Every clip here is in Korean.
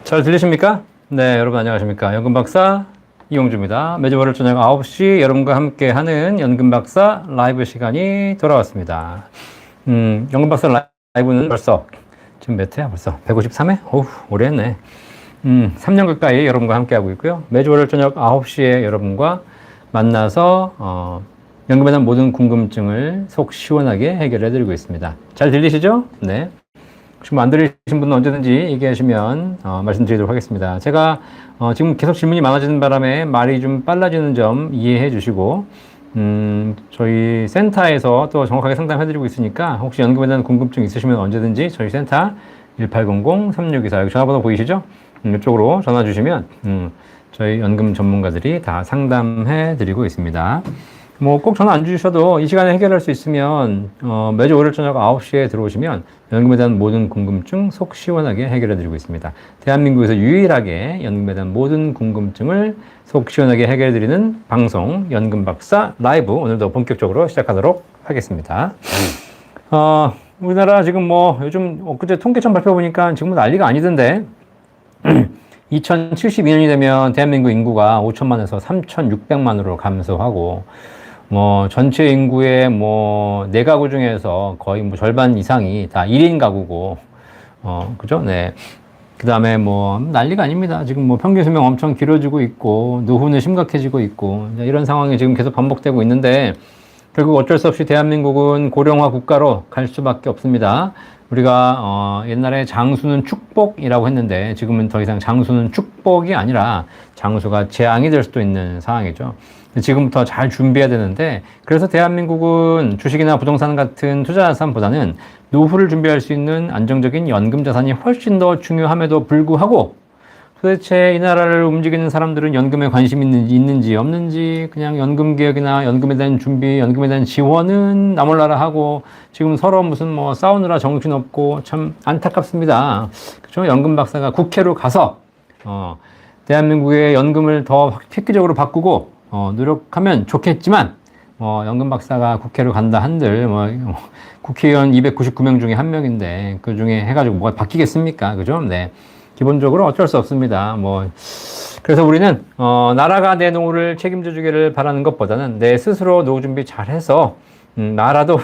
잘 들리십니까? 네, 여러분 안녕하십니까? 연금박사 이용주입니다. 매주 월요일 저녁 9시 여러분과 함께 하는 연금박사 라이브 시간이 돌아왔습니다. 연금박사 라이브는 벌써 지금 몇 회야 벌써? 153회? 어우, 오래 했네. 3년 가까이 여러분과 함께 하고 있고요. 매주 월요일 저녁 9시에 여러분과 만나서 연금에 대한 모든 궁금증을 속 시원하게 해결해 드리고 있습니다. 잘 들리시죠? 네. 혹시 안 들리신 분은 언제든지 얘기하시면 말씀드리도록 하겠습니다. 제가 지금 계속 질문이 많아지는 바람에 말이 좀 빨라지는 점 이해해 주시고 저희 센터에서 또 정확하게 상담해 드리고 있으니까 혹시 연금에 대한 궁금증 있으시면 언제든지 저희 센터 1800-3624 여기 전화번호 보이시죠? 이쪽으로 전화 주시면 저희 연금 전문가들이 다 상담해 드리고 있습니다. 뭐 꼭 전화 안 주셔도 이 시간에 해결할 수 있으면 매주 월요일 저녁 9시에 들어오시면 연금에 대한 모든 궁금증 속 시원하게 해결해 드리고 있습니다. 대한민국에서 유일하게 연금에 대한 모든 궁금증을 속 시원하게 해결해 드리는 방송 연금박사 라이브 오늘도 본격적으로 시작하도록 하겠습니다. 우리나라 지금 뭐 요즘 엊그제 통계청 발표 보니까 지금 난리가 아니던데 2072년이 되면 대한민국 인구가 5천만에서 3,600만으로 감소하고 뭐 전체 인구의 뭐 4가구 중에서 거의 뭐 절반 이상이 다 1인 가구고 그죠? 네. 그다음에 뭐 난리가 아닙니다. 지금 뭐 평균 수명 엄청 길어지고 있고 노후는 심각해지고 있고 이런 상황이 지금 계속 반복되고 있는데 결국 어쩔 수 없이 대한민국은 고령화 국가로 갈 수밖에 없습니다. 우리가 옛날에 장수는 축복이라고 했는데 지금은 더 이상 장수는 축복이 아니라 장수가 재앙이 될 수도 있는 상황이죠. 지금부터 잘 준비해야 되는데 그래서 대한민국은 주식이나 부동산 같은 투자 자산보다는 노후를 준비할 수 있는 안정적인 연금 자산이 훨씬 더 중요함에도 불구하고 도대체 이 나라를 움직이는 사람들은 연금에 관심이 있는지 없는지 그냥 연금 개혁이나 연금에 대한 준비, 연금에 대한 지원은 나 몰라라 하고 지금 서로 무슨 뭐 싸우느라 정신없고 참 안타깝습니다. 그죠? 연금 박사가 국회로 가서 대한민국의 연금을 더 획기적으로 바꾸고 노력하면 좋겠지만 연금 박사가 국회로 간다 한들 국회의원 299명 중에 한 명인데 그 중에 해가지고 뭐가 바뀌겠습니까? 그죠? 네. 기본적으로 어쩔 수 없습니다. 그래서 우리는, 나라가 내 노후를 책임져 주기를 바라는 것보다는 내 스스로 노후 준비 잘 해서, 나라도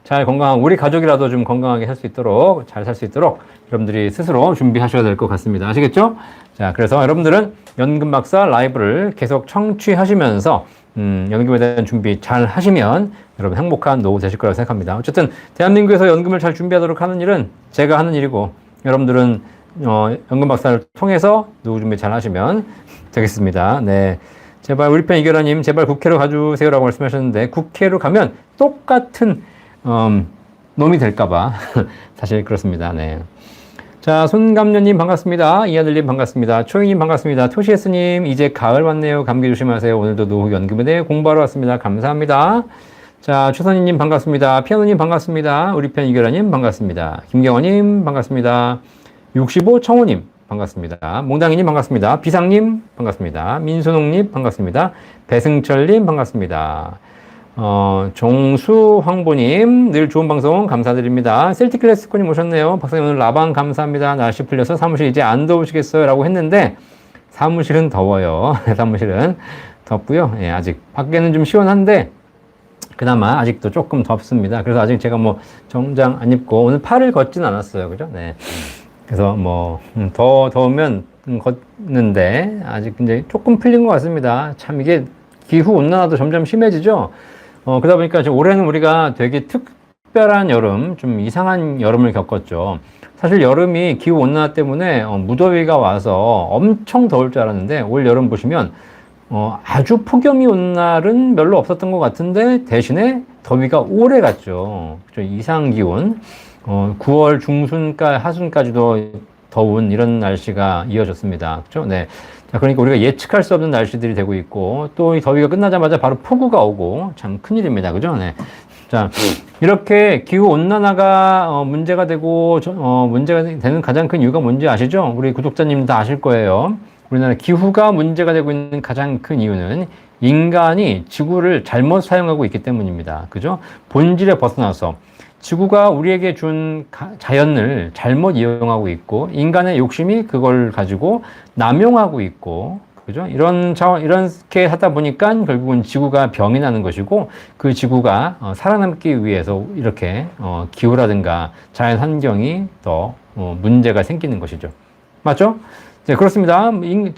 잘 건강하고, 우리 가족이라도 좀 건강하게 살 수 있도록, 잘 살 수 있도록 여러분들이 스스로 준비하셔야 될 것 같습니다. 아시겠죠? 자, 그래서 여러분들은 연금 박사 라이브를 계속 청취하시면서, 연금에 대한 준비 잘 하시면 여러분 행복한 노후 되실 거라고 생각합니다. 어쨌든, 대한민국에서 연금을 잘 준비하도록 하는 일은 제가 하는 일이고, 여러분들은 연금 박사를 통해서 노후 준비 잘 하시면 되겠습니다. 네. 제발 우리 편 이결아님 제발 국회로 가주세요라고 말씀하셨는데 국회로 가면 똑같은 놈이 될까봐 사실 그렇습니다. 네. 자, 손감녀님 반갑습니다. 이하늘님 반갑습니다. 초이님 반갑습니다. 토시에스님 이제 가을 왔네요. 감기 조심하세요. 오늘도 노후 연금에 대해 공부하러 왔습니다. 감사합니다. 자, 최선희님 반갑습니다. 피아노님 반갑습니다. 우리 편 이결아님 반갑습니다. 김경원님 반갑습니다. 65 청호님 반갑습니다. 몽당이님 반갑습니다. 비상님 반갑습니다. 민순홍님 반갑습니다. 배승철님 반갑습니다. 종수 황보님 늘 좋은 방송 감사드립니다. 셀틱 클래스코님 오셨네요. 박사님 오늘 라방 감사합니다. 날씨 풀려서 사무실 이제 안 더우시겠어요? 라고 했는데 사무실은 더워요. 사무실은 덥고요. 예, 아직 밖에는 좀 시원한데 그나마 아직도 조금 덥습니다. 그래서 아직 제가 뭐 정장 안 입고 오늘 팔을 걷진 않았어요. 그죠? 네. 그래서 더 더우면 걷는데 아직 이제 조금 풀린 것 같습니다. 참 이게 기후 온난화도 점점 심해지죠. 그러다 보니까 지금 올해는 우리가 되게 특별한 여름, 좀 이상한 여름을 겪었죠. 사실 여름이 기후 온난화 때문에 무더위가 와서 엄청 더울 줄 알았는데 올 여름 보시면 아주 폭염이 온 날은 별로 없었던 것 같은데 대신에 더위가 오래 갔죠. 이상 기온. 9월 하순까지도 더운 이런 날씨가 이어졌습니다. 그렇죠? 네. 자, 그러니까 우리가 예측할 수 없는 날씨들이 되고 있고 또 이 더위가 끝나자마자 바로 폭우가 오고 참 큰일입니다. 그죠? 네. 자, 이렇게 기후 온난화가 문제가 되고 문제가 되는 가장 큰 이유가 뭔지 아시죠? 우리 구독자님 다 아실 거예요. 우리나라 기후가 문제가 되고 있는 가장 큰 이유는 인간이 지구를 잘못 사용하고 있기 때문입니다. 그죠? 본질에 벗어나서 지구가 우리에게 준 자연을 잘못 이용하고 있고, 인간의 욕심이 그걸 가지고 남용하고 있고, 그죠? 이렇게 하다 보니까 결국은 지구가 병이 나는 것이고, 그 지구가 살아남기 위해서 이렇게 기후라든가 자연 환경이 더 문제가 생기는 것이죠. 맞죠? 네, 그렇습니다.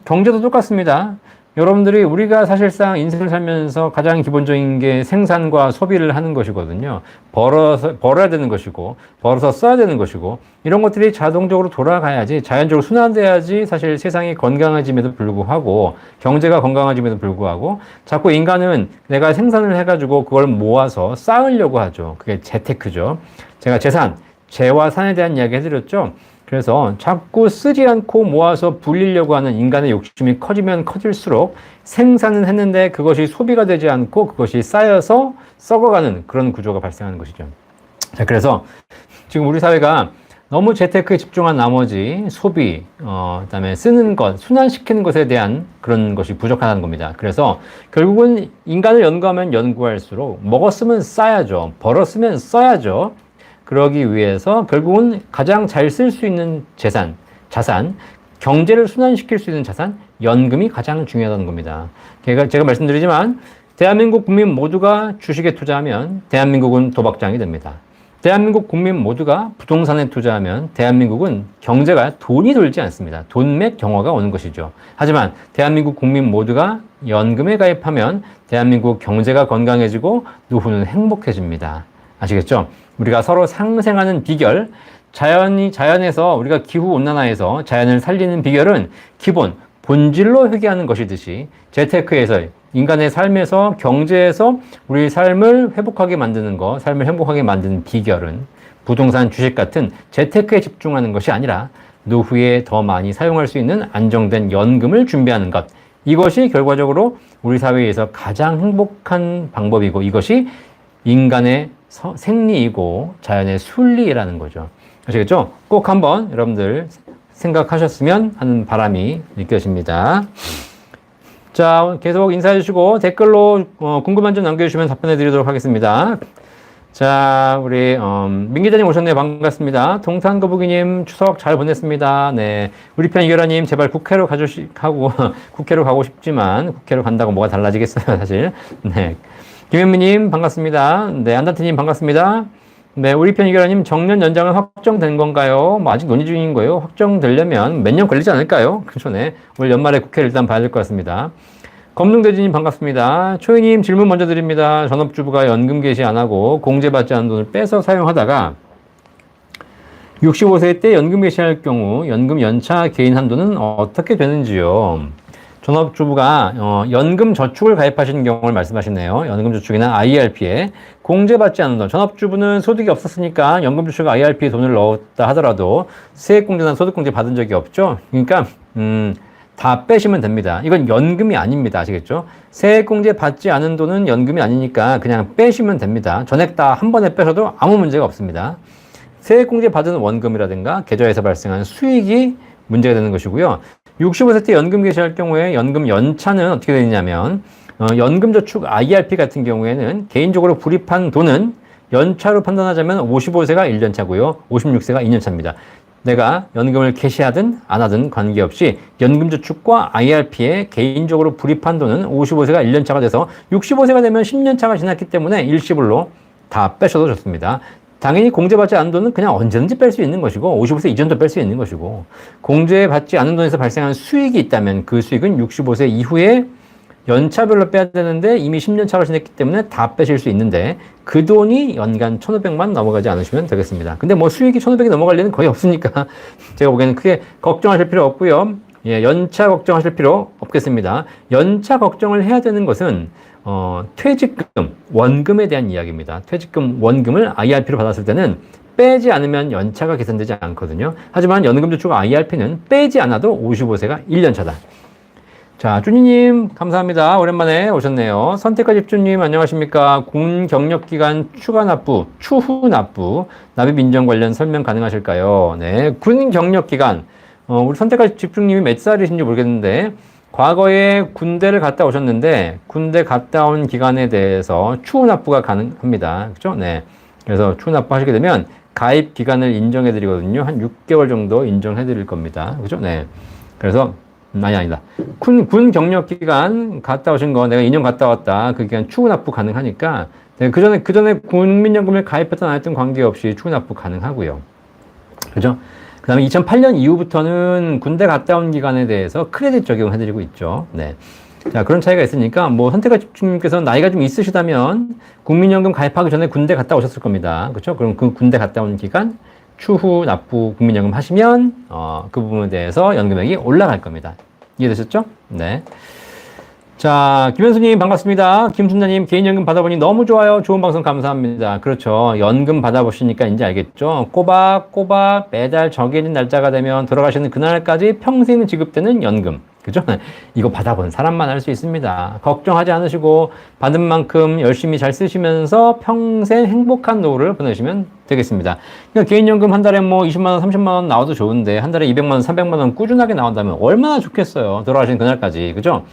경제도 똑같습니다. 여러분들이 우리가 사실상 인생을 살면서 가장 기본적인 게 생산과 소비를 하는 것이거든요. 벌어야 되는 것이고, 벌어서 써야 되는 것이고, 이런 것들이 자동적으로 돌아가야지, 자연적으로 순환돼야지 사실 세상이 건강해짐에도 불구하고, 경제가 건강해짐에도 불구하고, 자꾸 인간은 내가 생산을 해가지고 그걸 모아서 쌓으려고 하죠. 그게 재테크죠. 제가 재와 산에 대한 이야기 해드렸죠. 그래서 자꾸 쓰지 않고 모아서 불리려고 하는 인간의 욕심이 커지면 커질수록 생산은 했는데 그것이 소비가 되지 않고 그것이 쌓여서 썩어가는 그런 구조가 발생하는 것이죠. 자, 그래서 지금 우리 사회가 너무 재테크에 집중한 나머지 소비, 그다음에 쓰는 것, 순환시키는 것에 대한 그런 것이 부족하다는 겁니다. 그래서 결국은 인간을 연구하면 연구할수록 먹었으면 싸야죠. 벌었으면 써야죠. 그러기 위해서 결국은 가장 잘 쓸 수 있는 자산, 경제를 순환시킬 수 있는 자산, 연금이 가장 중요하다는 겁니다. 제가 말씀드리지만 대한민국 국민 모두가 주식에 투자하면 대한민국은 도박장이 됩니다. 대한민국 국민 모두가 부동산에 투자하면 대한민국은 경제가 돈이 돌지 않습니다. 돈맥 경화가 오는 것이죠. 하지만 대한민국 국민 모두가 연금에 가입하면 대한민국 경제가 건강해지고 노후는 행복해집니다. 아시겠죠? 우리가 서로 상생하는 비결, 자연에서 우리가 기후온난화에서 자연을 살리는 비결은 기본, 본질로 회귀하는 것이듯이 재테크에서 인간의 삶에서 경제에서 우리 삶을 회복하게 만드는 것, 삶을 행복하게 만드는 비결은 부동산, 주식 같은 재테크에 집중하는 것이 아니라 노후에 더 많이 사용할 수 있는 안정된 연금을 준비하는 것. 이것이 결과적으로 우리 사회에서 가장 행복한 방법이고 이것이 인간의 생리이고 자연의 순리라는 거죠. 아시겠죠? 꼭 한번 여러분들 생각하셨으면 하는 바람이 느껴집니다. 자, 계속 인사해 주시고 댓글로 궁금한 점 남겨주시면 답변해 드리도록 하겠습니다. 자, 우리 민기자님 오셨네요. 반갑습니다. 동탄거북이님 추석 잘 보냈습니다. 네, 우리 편 이결아님 제발 국회로 국회로 가고 싶지만 국회로 간다고 뭐가 달라지겠어요, 사실. 네. 김현미님 반갑습니다. 네, 안단트님 반갑습니다. 네, 우리 편 이결아님 정년 연장은 확정된 건가요? 뭐 아직 논의 중인 거예요. 확정되려면 몇 년 걸리지 않을까요? 그렇죠, 네. 올 연말에 국회를 일단 봐야 될 것 같습니다. 검둥대지님 반갑습니다. 초이님 질문 먼저 드립니다. 전업주부가 연금 개시 안 하고 공제받지 않은 돈을 빼서 사용하다가 65세 때 연금 개시할 경우 연금 연차 개인 한도는 어떻게 되는지요? 전업주부가 연금 저축을 가입하시는 경우를 말씀하시네요. 연금 저축이나 IRP에 공제받지 않는 돈. 전업주부는 소득이 없었으니까 연금 저축 IRP에 돈을 넣었다 하더라도 세액공제나 소득공제 받은 적이 없죠. 그러니까 다 빼시면 됩니다. 이건 연금이 아닙니다. 아시겠죠? 세액공제 받지 않은 돈은 연금이 아니니까 그냥 빼시면 됩니다. 전액 다 한 번에 빼셔도 아무 문제가 없습니다. 세액공제 받은 원금이라든가 계좌에서 발생한 수익이 문제가 되는 것이고요. 65세 때 연금 개시할 경우에 연금 연차는 어떻게 되느냐면 연금저축 IRP 같은 경우에는 개인적으로 불입한 돈은 연차로 판단하자면 55세가 1년 차고요. 56세가 2년 차입니다. 내가 연금을 개시하든 안 하든 관계없이 연금저축과 IRP에 개인적으로 불입한 돈은 55세가 1년 차가 돼서 65세가 되면 10년 차가 지났기 때문에 일시불로 다 빼셔도 좋습니다. 당연히 공제받지 않은 돈은 그냥 언제든지 뺄 수 있는 것이고 55세 이전도 뺄 수 있는 것이고 공제받지 않은 돈에서 발생한 수익이 있다면 그 수익은 65세 이후에 연차별로 빼야 되는데 이미 10년 차가 지났기 때문에 다 빼실 수 있는데 그 돈이 연간 1,500만 넘어가지 않으시면 되겠습니다. 근데 뭐 수익이 1,500이 넘어갈 일은 거의 없으니까 제가 보기에는 크게 걱정하실 필요 없고요. 예, 연차 걱정하실 필요 없겠습니다. 연차 걱정을 해야 되는 것은 퇴직금, 원금에 대한 이야기입니다. 퇴직금, 원금을 IRP로 받았을 때는 빼지 않으면 연차가 계산되지 않거든요. 하지만 연금저축 IRP는 빼지 않아도 55세가 1년 차다. 자, 쭈니님 감사합니다. 오랜만에 오셨네요. 선택과 집주님 안녕하십니까. 군 경력기간 추후 납부, 납입 인정 관련 설명 가능하실까요? 네, 군 경력기간 우리 선택과 집주님이 몇 살이신지 모르겠는데 과거에 군대를 갔다 오셨는데 군대 갔다 온 기간에 대해서 추후 납부가 가능합니다. 그죠? 네. 그래서 추납부하시게 되면 가입 기간을 인정해 드리거든요. 한 6개월 정도 인정해 드릴 겁니다. 그죠? 네. 그래서 아니다. 군 경력 기간 갔다 오신 거 내가 2년 갔다 왔다. 그 기간 추후 납부 가능하니까 네, 그 전에 국민연금을 가입했던 안 했던 관계없이 추후 납부 가능하고요. 그죠? 그 다음에 2008년 이후부터는 군대 갔다 온 기간에 대해서 크레딧 적용해 드리고 있죠. 네. 자, 그런 차이가 있으니까 뭐 선택과 집중님께서 나이가 좀 있으시다면 국민연금 가입하기 전에 군대 갔다 오셨을 겁니다. 그렇죠? 그럼 그 군대 갔다 온 기간 추후 납부 국민연금 하시면 그 부분에 대해서 연금액이 올라갈 겁니다. 이해되셨죠? 네. 자, 김현수님 반갑습니다. 김순자님 개인연금 받아보니 너무 좋아요. 좋은 방송 감사합니다. 그렇죠. 연금 받아보시니까 이제 알겠죠. 꼬박꼬박 매달 정해진 날짜가 되면 돌아가시는 그날까지 평생 지급되는 연금. 그죠? 이거 받아본 사람만 알 수 있습니다. 걱정하지 않으시고 받은 만큼 열심히 잘 쓰시면서 평생 행복한 노후를 보내시면 되겠습니다. 그러니까 개인연금 한 달에 뭐 20만 원, 30만 원 나와도 좋은데 한 달에 200만 원, 300만 원 꾸준하게 나온다면 얼마나 좋겠어요. 돌아가시는 그날까지. 그죠?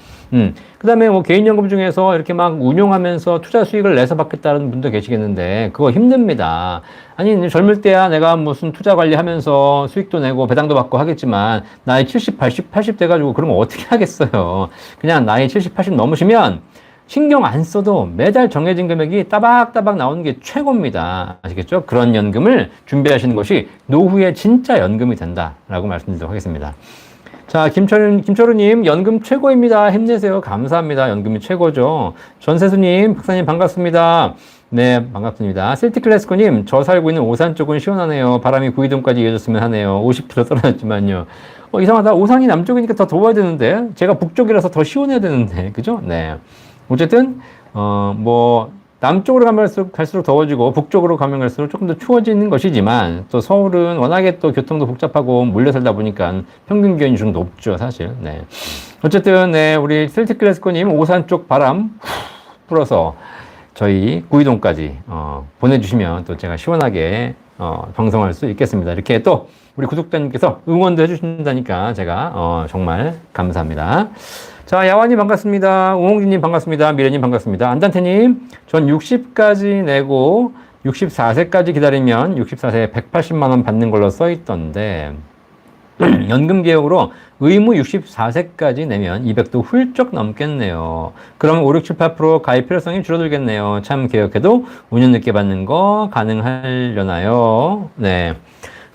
그 다음에 뭐 개인연금 중에서 이렇게 막 운용하면서 투자 수익을 내서 받겠다는 분도 계시겠는데 그거 힘듭니다. 아니 젊을 때야 내가 무슨 투자 관리하면서 수익도 내고 배당도 받고 하겠지만 나이 70, 80 돼가지고 그러면 어떻게 하겠어요. 그냥 나이 70, 80 넘으시면 신경 안 써도 매달 정해진 금액이 따박따박 나오는 게 최고입니다. 아시겠죠? 그런 연금을 준비하시는 것이 노후에 진짜 연금이 된다라고 말씀드리도록 하겠습니다. 자, 김철우님, 연금 최고입니다. 힘내세요. 감사합니다. 연금이 최고죠. 전세수님, 박사님 반갑습니다. 네, 반갑습니다. 셀틱클래스코님, 저 살고 있는 오산 쪽은 시원하네요. 바람이 구이동까지 이어졌으면 하네요. 50km 떨어졌지만요. 이상하다. 오산이 남쪽이니까 더 더워야 되는데, 제가 북쪽이라서 더 시원해야 되는데, 그죠? 네. 어쨌든, 남쪽으로 가면 갈수록 더워지고 북쪽으로 가면 갈수록 조금 더 추워지는 것이지만 또 서울은 워낙에 또 교통도 복잡하고 몰려 살다 보니까 평균 기온이 좀 높죠, 사실. 네. 어쨌든, 네, 우리 셀틱클래스코님 오산 쪽 바람 불어서 저희 구이동까지 보내주시면 또 제가 시원하게 방송할 수 있겠습니다. 이렇게 또 우리 구독자님께서 응원도 해주신다니까 제가 정말 감사합니다. 자, 야완님 반갑습니다. 우홍진님 반갑습니다. 미래님 반갑습니다. 안단태님, 전 60까지 내고 64세까지 기다리면 64세에 180만원 받는 걸로 써있던데 연금 개혁으로 의무 64세까지 내면 200도 훌쩍 넘겠네요. 그럼 5, 6, 7, 8% 가입 필요성이 줄어들겠네요. 참 개혁해도 5년 늦게 받는 거 가능하려나요? 네.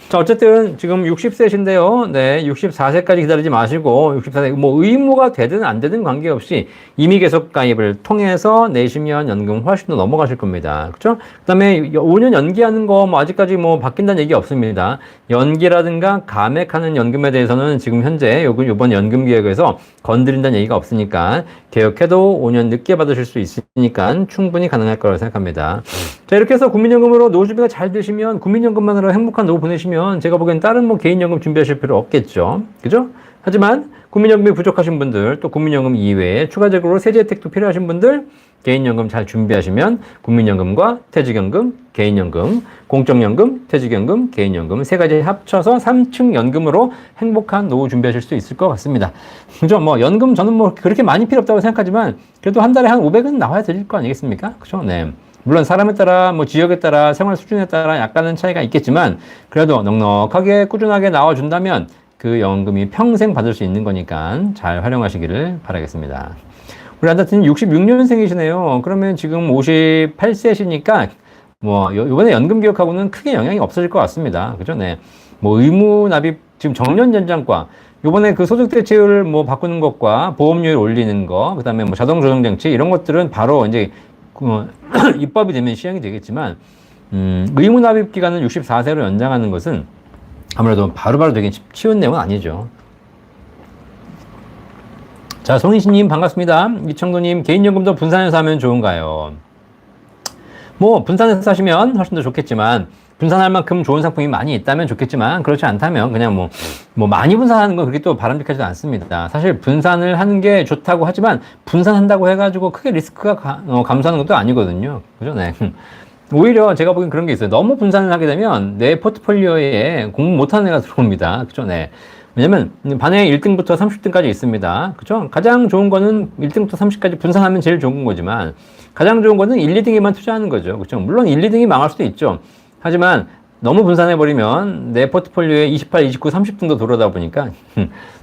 자, 어쨌든 지금 60세신데요. 네, 64세까지 기다리지 마시고 64세 뭐 의무가 되든 안 되든 관계없이 임의 계속 가입을 통해서 내시면 연금 훨씬 더 넘어가실 겁니다. 그렇죠? 그다음에 5년 연기하는 거 뭐 아직까지 뭐 바뀐다는 얘기 없습니다. 연기라든가 감액하는 연금에 대해서는 지금 현재 이번 연금 개혁에서 건드린다는 얘기가 없으니까 개혁해도 5년 늦게 받으실 수 있으니까 충분히 가능할 거라고 생각합니다. 자, 이렇게 해서 국민연금으로 노후 준비가 잘 되시면 국민연금만으로 행복한 노후 보내시면 제가 보기엔 다른 뭐 개인연금 준비하실 필요 없겠죠. 그죠? 하지만 국민연금이 부족하신 분들 또 국민연금 이외에 추가적으로 세제 혜택도 필요하신 분들 개인연금 잘 준비하시면 국민연금과 퇴직연금, 개인연금, 공적연금, 퇴직연금, 개인연금 세 가지 합쳐서 3층 연금으로 행복한 노후 준비하실 수 있을 것 같습니다. 그죠? 뭐 연금 저는 뭐 그렇게 많이 필요 없다고 생각하지만 그래도 한 달에 한 500은 나와야 될 거 아니겠습니까? 그죠? 네. 물론 사람에 따라 뭐 지역에 따라 생활 수준에 따라 약간은 차이가 있겠지만 그래도 넉넉하게 꾸준하게 나와준다면 그 연금이 평생 받을 수 있는 거니까 잘 활용하시기를 바라겠습니다. 우리 안다트님 66년생이시네요. 그러면 지금 58세시니까 뭐 이번에 연금 개혁하고는 크게 영향이 없어질 것 같습니다. 그죠? 네. 뭐 의무 납입 지금 정년 연장과 요번에 그 소득 대체율 뭐 바꾸는 것과 보험료율 올리는 거, 그다음에 뭐 자동 조정 장치 이런 것들은 바로 이제 입법이 되면 시행이 되겠지만 의무 납입 기간을 64세로 연장하는 것은 아무래도 바로바로 되긴 쉬운 내용은 아니죠. 자, 송희신님 반갑습니다. 이청도님 개인연금도 분산해서 하면 좋은가요? 뭐 분산해서 하시면 훨씬 더 좋겠지만 분산할 만큼 좋은 상품이 많이 있다면 좋겠지만 그렇지 않다면 그냥 뭐 많이 분산하는 건 그렇게 또 바람직하지도 않습니다. 사실 분산을 하는 게 좋다고 하지만 분산한다고 해가지고 크게 리스크가 감소하는 것도 아니거든요. 그죠? 네. 오히려 제가 보기엔 그런 게 있어요. 너무 분산을 하게 되면 내 포트폴리오에 공부 못하는 애가 들어옵니다. 그죠? 네. 왜냐면 반에 1등부터 30등까지 있습니다. 그죠? 가장 좋은 거는 1등부터 30까지 분산하면 제일 좋은 거지만 가장 좋은 거는 1, 2등에만 투자하는 거죠. 그죠? 물론 1, 2등이 망할 수도 있죠. 하지만 너무 분산해버리면 내 포트폴리오에 28, 29, 30등도 들어오다 보니까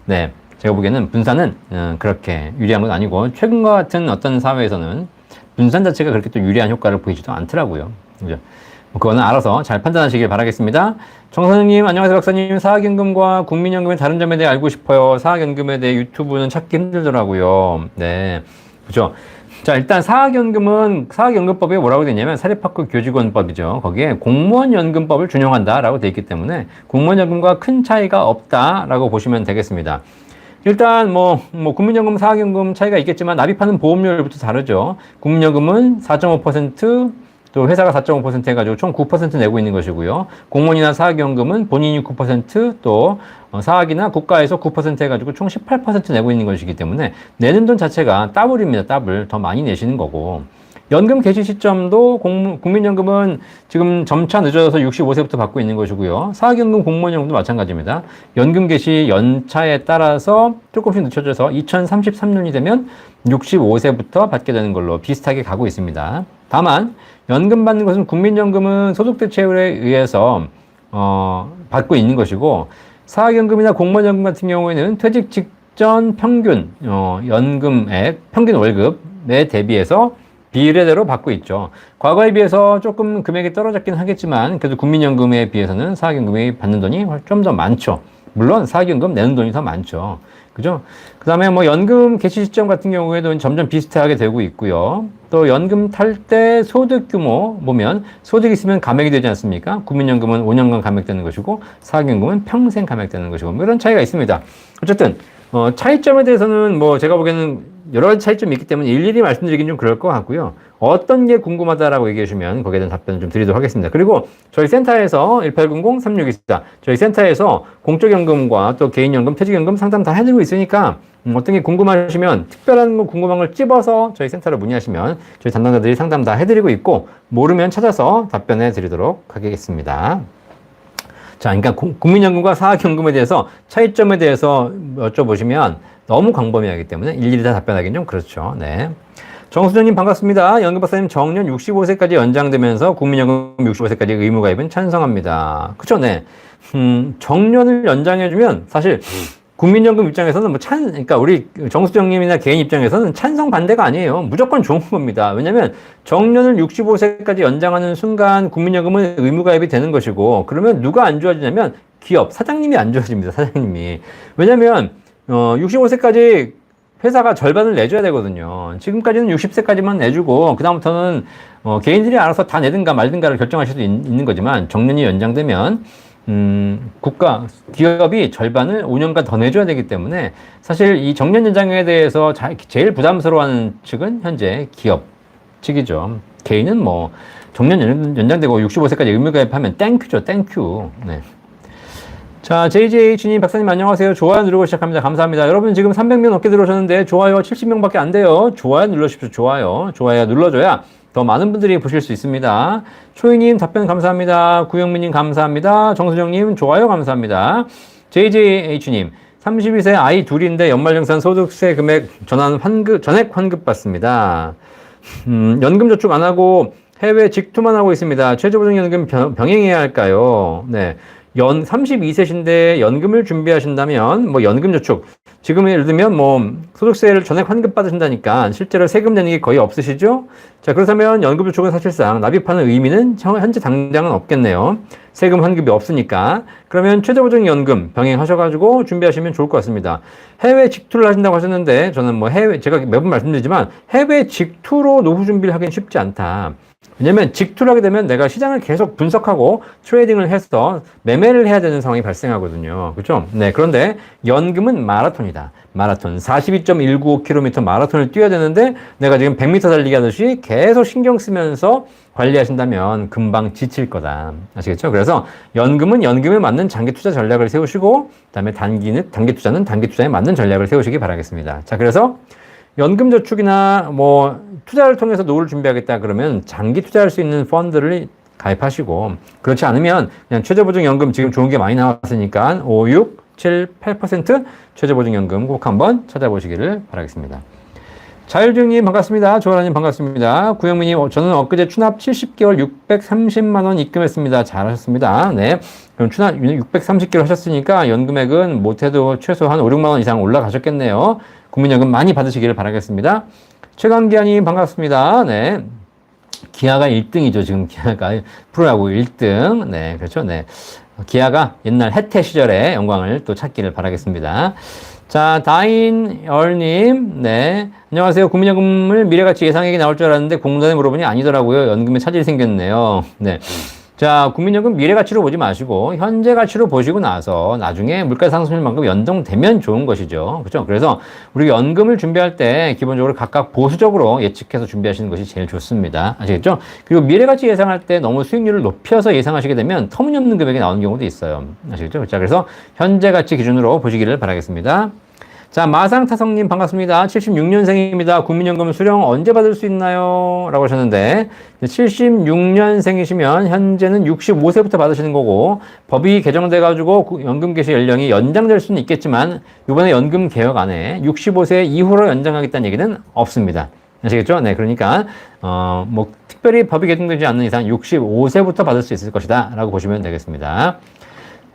네, 제가 보기에는 분산은 그렇게 유리한 건 아니고 최근과 같은 어떤 사회에서는 분산 자체가 그렇게 또 유리한 효과를 보이지도 않더라고요. 그죠? 그거는 알아서 잘 판단하시길 바라겠습니다. 정선생님, 안녕하세요. 박사님, 사학연금과 국민연금의 다른 점에 대해 알고 싶어요. 사학연금에 대해 유튜브는 찾기 힘들더라고요. 네. 그죠. 자, 일단 사학연금은 사학연금법에 뭐라고 되어 있냐면 사립학교 교직원법이죠. 거기에 공무원연금법을 준용한다라고 되어 있기 때문에 공무원연금과 큰 차이가 없다라고 보시면 되겠습니다. 일단 국민연금, 사학연금 차이가 있겠지만 납입하는 보험료부터 다르죠. 국민연금은 4.5%, 또 회사가 4.5% 해가지고 총 9% 내고 있는 것이고요. 공무원이나 사학연금은 본인이 9%, 또 사학이나 국가에서 9% 해가지고 총 18% 내고 있는 것이기 때문에 내는 돈 자체가 더블입니다. 더블. 더 많이 내시는 거고. 연금 개시 시점도 국민연금은 지금 점차 늦어져서 65세부터 받고 있는 것이고요. 사학연금, 공무원연금도 마찬가지입니다. 연금 개시 연차에 따라서 조금씩 늦춰져서 2033년이 되면 65세부터 받게 되는 걸로 비슷하게 가고 있습니다. 다만 연금 받는 것은 국민연금은 소득대체율에 의해서 받고 있는 것이고 사학연금이나 공무원연금 같은 경우에는 퇴직 직전 평균 연금액, 평균 월급에 대비해서 비례대로 받고 있죠. 과거에 비해서 조금 금액이 떨어졌긴 하겠지만 그래도 국민연금에 비해서는 사학연금이 받는 돈이 좀 더 많죠. 물론 사학연금 내는 돈이 더 많죠. 그죠? 그 다음에 연금 개시 시점 같은 경우에도 점점 비슷하게 되고 있고요. 또 연금 탈 때 소득 규모 보면 소득이 있으면 감액이 되지 않습니까? 국민연금은 5년간 감액되는 것이고 사학연금은 평생 감액되는 것이고 이런 차이가 있습니다. 어쨌든 차이점에 대해서는 제가 보기에는 여러 가지 차이점이 있기 때문에 일일이 말씀드리긴 좀 그럴 것 같고요. 어떤 게 궁금하다라고 얘기해 주시면 거기에 대한 답변을 좀 드리도록 하겠습니다. 그리고 저희 센터에서 1800-3624 저희 센터에서 공적연금과 또 개인연금, 퇴직연금 상담 다 해드리고 있으니까 어떤 게 궁금하시면 특별한 거 궁금한 걸 찝어서 저희 센터로 문의하시면 저희 담당자들이 상담 다 해드리고 있고 모르면 찾아서 답변해 드리도록 하겠습니다. 자, 그러니까 국민연금과 사학연금에 대해서 차이점에 대해서 여쭤보시면 너무 광범위하기 때문에 일일이 다 답변하기는 좀 그렇죠. 네. 정수정님 반갑습니다. 연금박사님 정년 65세까지 연장되면서 국민연금 65세까지 의무가입은 찬성합니다. 그쵸? 네. 정년을 연장해주면 사실 국민연금 입장에서는 그러니까 우리 정수정님이나 개인 입장에서는 찬성 반대가 아니에요. 무조건 좋은 겁니다. 왜냐면 정년을 65세까지 연장하는 순간 국민연금은 의무가입이 되는 것이고 그러면 누가 안 좋아지냐면 기업, 사장님이 안 좋아집니다. 사장님이. 왜냐면 65세까지 회사가 절반을 내줘야 되거든요. 지금까지는 60세까지만 내주고 그다음부터는 개인들이 알아서 다 내든가 말든가를 결정할 수도 있는 거지만 정년이 연장되면 기업이 절반을 5년간 더 내줘야 되기 때문에 사실 이 정년 연장에 대해서 제일 부담스러워하는 측은 현재 기업 측이죠. 개인은 정년 연장되고 65세까지 의무가입하면 땡큐죠, 땡큐. 네. 자, JJH님, 박사님 안녕하세요. 좋아요 누르고 시작합니다. 감사합니다. 여러분 지금 300명 넘게 들어오셨는데 좋아요 70명밖에 안 돼요. 좋아요 눌러주십시오. 좋아요 눌러줘야 더 많은 분들이 보실 수 있습니다. 초이님 답변 감사합니다. 구영민님 감사합니다. 정수정님 좋아요 감사합니다. JJH님 32세 아이 둘인데 연말정산 소득세 금액 전액 환급 받습니다. 연금저축 안 하고 해외 직투만 하고 있습니다. 최저보장연금 병행해야 할까요? 네. 32세신데 연금을 준비하신다면, 연금저축. 지금 예를 들면, 소득세를 전액 환급받으신다니까, 실제로 세금 내는 게 거의 없으시죠? 자, 그렇다면 연금저축은 사실상 납입하는 의미는 현재 당장은 없겠네요. 세금 환급이 없으니까. 그러면 최저보장연금 병행하셔가지고 준비하시면 좋을 것 같습니다. 해외 직투를 하신다고 하셨는데, 저는 제가 매번 말씀드리지만, 해외 직투로 노후 준비를 하기는 쉽지 않다. 왜냐면 직투를 하게 되면 내가 시장을 계속 분석하고 트레이딩을 해서 매매를 해야 되는 상황이 발생하거든요. 그렇죠? 네. 그런데 연금은 마라톤이다. 마라톤. 42.195km 마라톤을 뛰어야 되는데 내가 지금 100m 달리기 하듯이 계속 신경 쓰면서 관리하신다면 금방 지칠 거다. 아시겠죠? 그래서 연금은 연금에 맞는 장기 투자 전략을 세우시고 그다음에 단기 투자는 단기 투자에 맞는 전략을 세우시기 바라겠습니다. 자, 그래서 연금저축이나 투자를 통해서 노후를 준비하겠다 그러면 장기 투자할 수 있는 펀드를 가입하시고 그렇지 않으면 그냥 최저보장연금 지금 좋은 게 많이 나왔으니까 56, 6.78% 최저보증연금 꼭 한번 찾아보시기를 바라겠습니다. 자율주행님 반갑습니다. 조아라님 반갑습니다. 구영민님, 저는 엊그제 추납 70개월 630만원 입금했습니다. 잘하셨습니다. 네. 그럼 추납 630개월 하셨으니까 연금액은 못해도 최소 한 5, 6만원 이상 올라가셨겠네요. 국민연금 많이 받으시기를 바라겠습니다. 최강기아님 반갑습니다. 네. 기아가 1등이죠. 지금 기아가 프로야구 1등. 네. 그렇죠. 네. 기아가 옛날 혜태 시절의 영광을 또 찾기를 바라겠습니다. 자, 다인얼님, 네. 안녕하세요. 국민연금을 미래가치 예상액이 나올 줄 알았는데 공무원에 물어보니 아니더라고요. 연금에 차질이 생겼네요. 네. 자, 국민연금 미래가치로 보지 마시고 현재 가치로 보시고 나서 나중에 물가 상승률만큼 연동되면 좋은 것이죠. 그렇죠? 그래서 우리 연금을 준비할 때 기본적으로 각각 보수적으로 예측해서 준비하시는 것이 제일 좋습니다. 아시겠죠? 그리고 미래가치 예상할 때 너무 수익률을 높여서 예상하시게 되면 터무니없는 금액이 나오는 경우도 있어요. 아시겠죠? 자, 그래서 현재 가치 기준으로 보시기를 바라겠습니다. 자, 마상타성님 반갑습니다. 76년생입니다. 국민연금 수령 언제 받을 수 있나요? 라고 하셨는데 76년생이시면 현재는 65세부터 받으시는 거고 법이 개정돼가지고 연금 개시 연령이 연장될 수는 있겠지만 이번에 연금 개혁 안에 65세 이후로 연장하겠다는 얘기는 없습니다. 아시겠죠? 네, 그러니까 뭐 특별히 법이 개정되지 않는 이상 65세부터 받을 수 있을 것이다 라고 보시면 되겠습니다.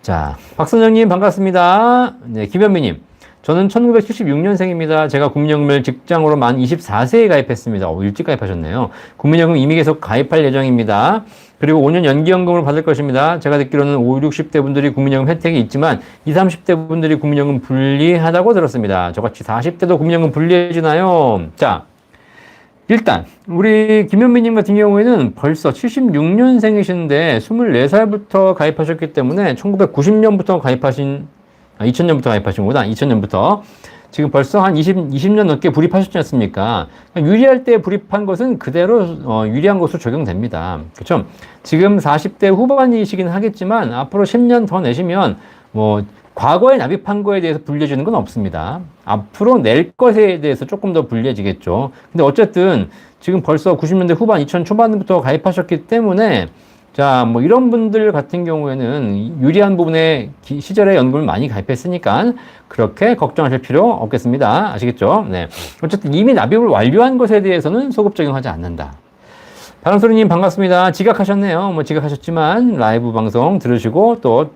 자, 박선영님 반갑습니다. 네, 김현미님, 저는 1976년생입니다. 제가 국민연금을 직장으로 만 24세에 가입했습니다. 일찍 가입하셨네요. 국민연금 이미 계속 가입할 예정입니다. 그리고 5년 연기연금을 받을 것입니다. 제가 듣기로는 5, 60대 분들이 국민연금 혜택이 있지만 20, 30대 분들이 국민연금 불리하다고 들었습니다. 저같이 40대도 국민연금 불리해지나요? 자, 일단 우리 김현미님 같은 경우에는 벌써 76년생이신데 24살부터 가입하셨기 때문에 1990년부터 가입하신 2000년부터 가입하신 거구나. 2000년부터. 지금 벌써 한 20년 넘게 불입하셨지 않습니까? 유리할 때 불입한 것은 그대로 유리한 것으로 적용됩니다. 그렇죠? 지금 40대 후반이시긴 하겠지만 앞으로 10년 더 내시면 뭐 과거에 납입한 거에 대해서 불리해지는 건 없습니다. 앞으로 낼 것에 대해서 조금 더 불리해지겠죠. 근데 어쨌든 지금 벌써 90년대 후반, 2000 초반부터 가입하셨기 때문에 자, 뭐 이런 분들 같은 경우에는 유리한 부분에 시절에 연금을 많이 가입했으니까 그렇게 걱정하실 필요 없겠습니다. 아시겠죠? 네. 어쨌든 이미 납입을 완료한 것에 대해서는 소급 적용하지 않는다. 바람소리님 반갑습니다. 지각하셨네요. 뭐 지각하셨지만 라이브 방송 들으시고 또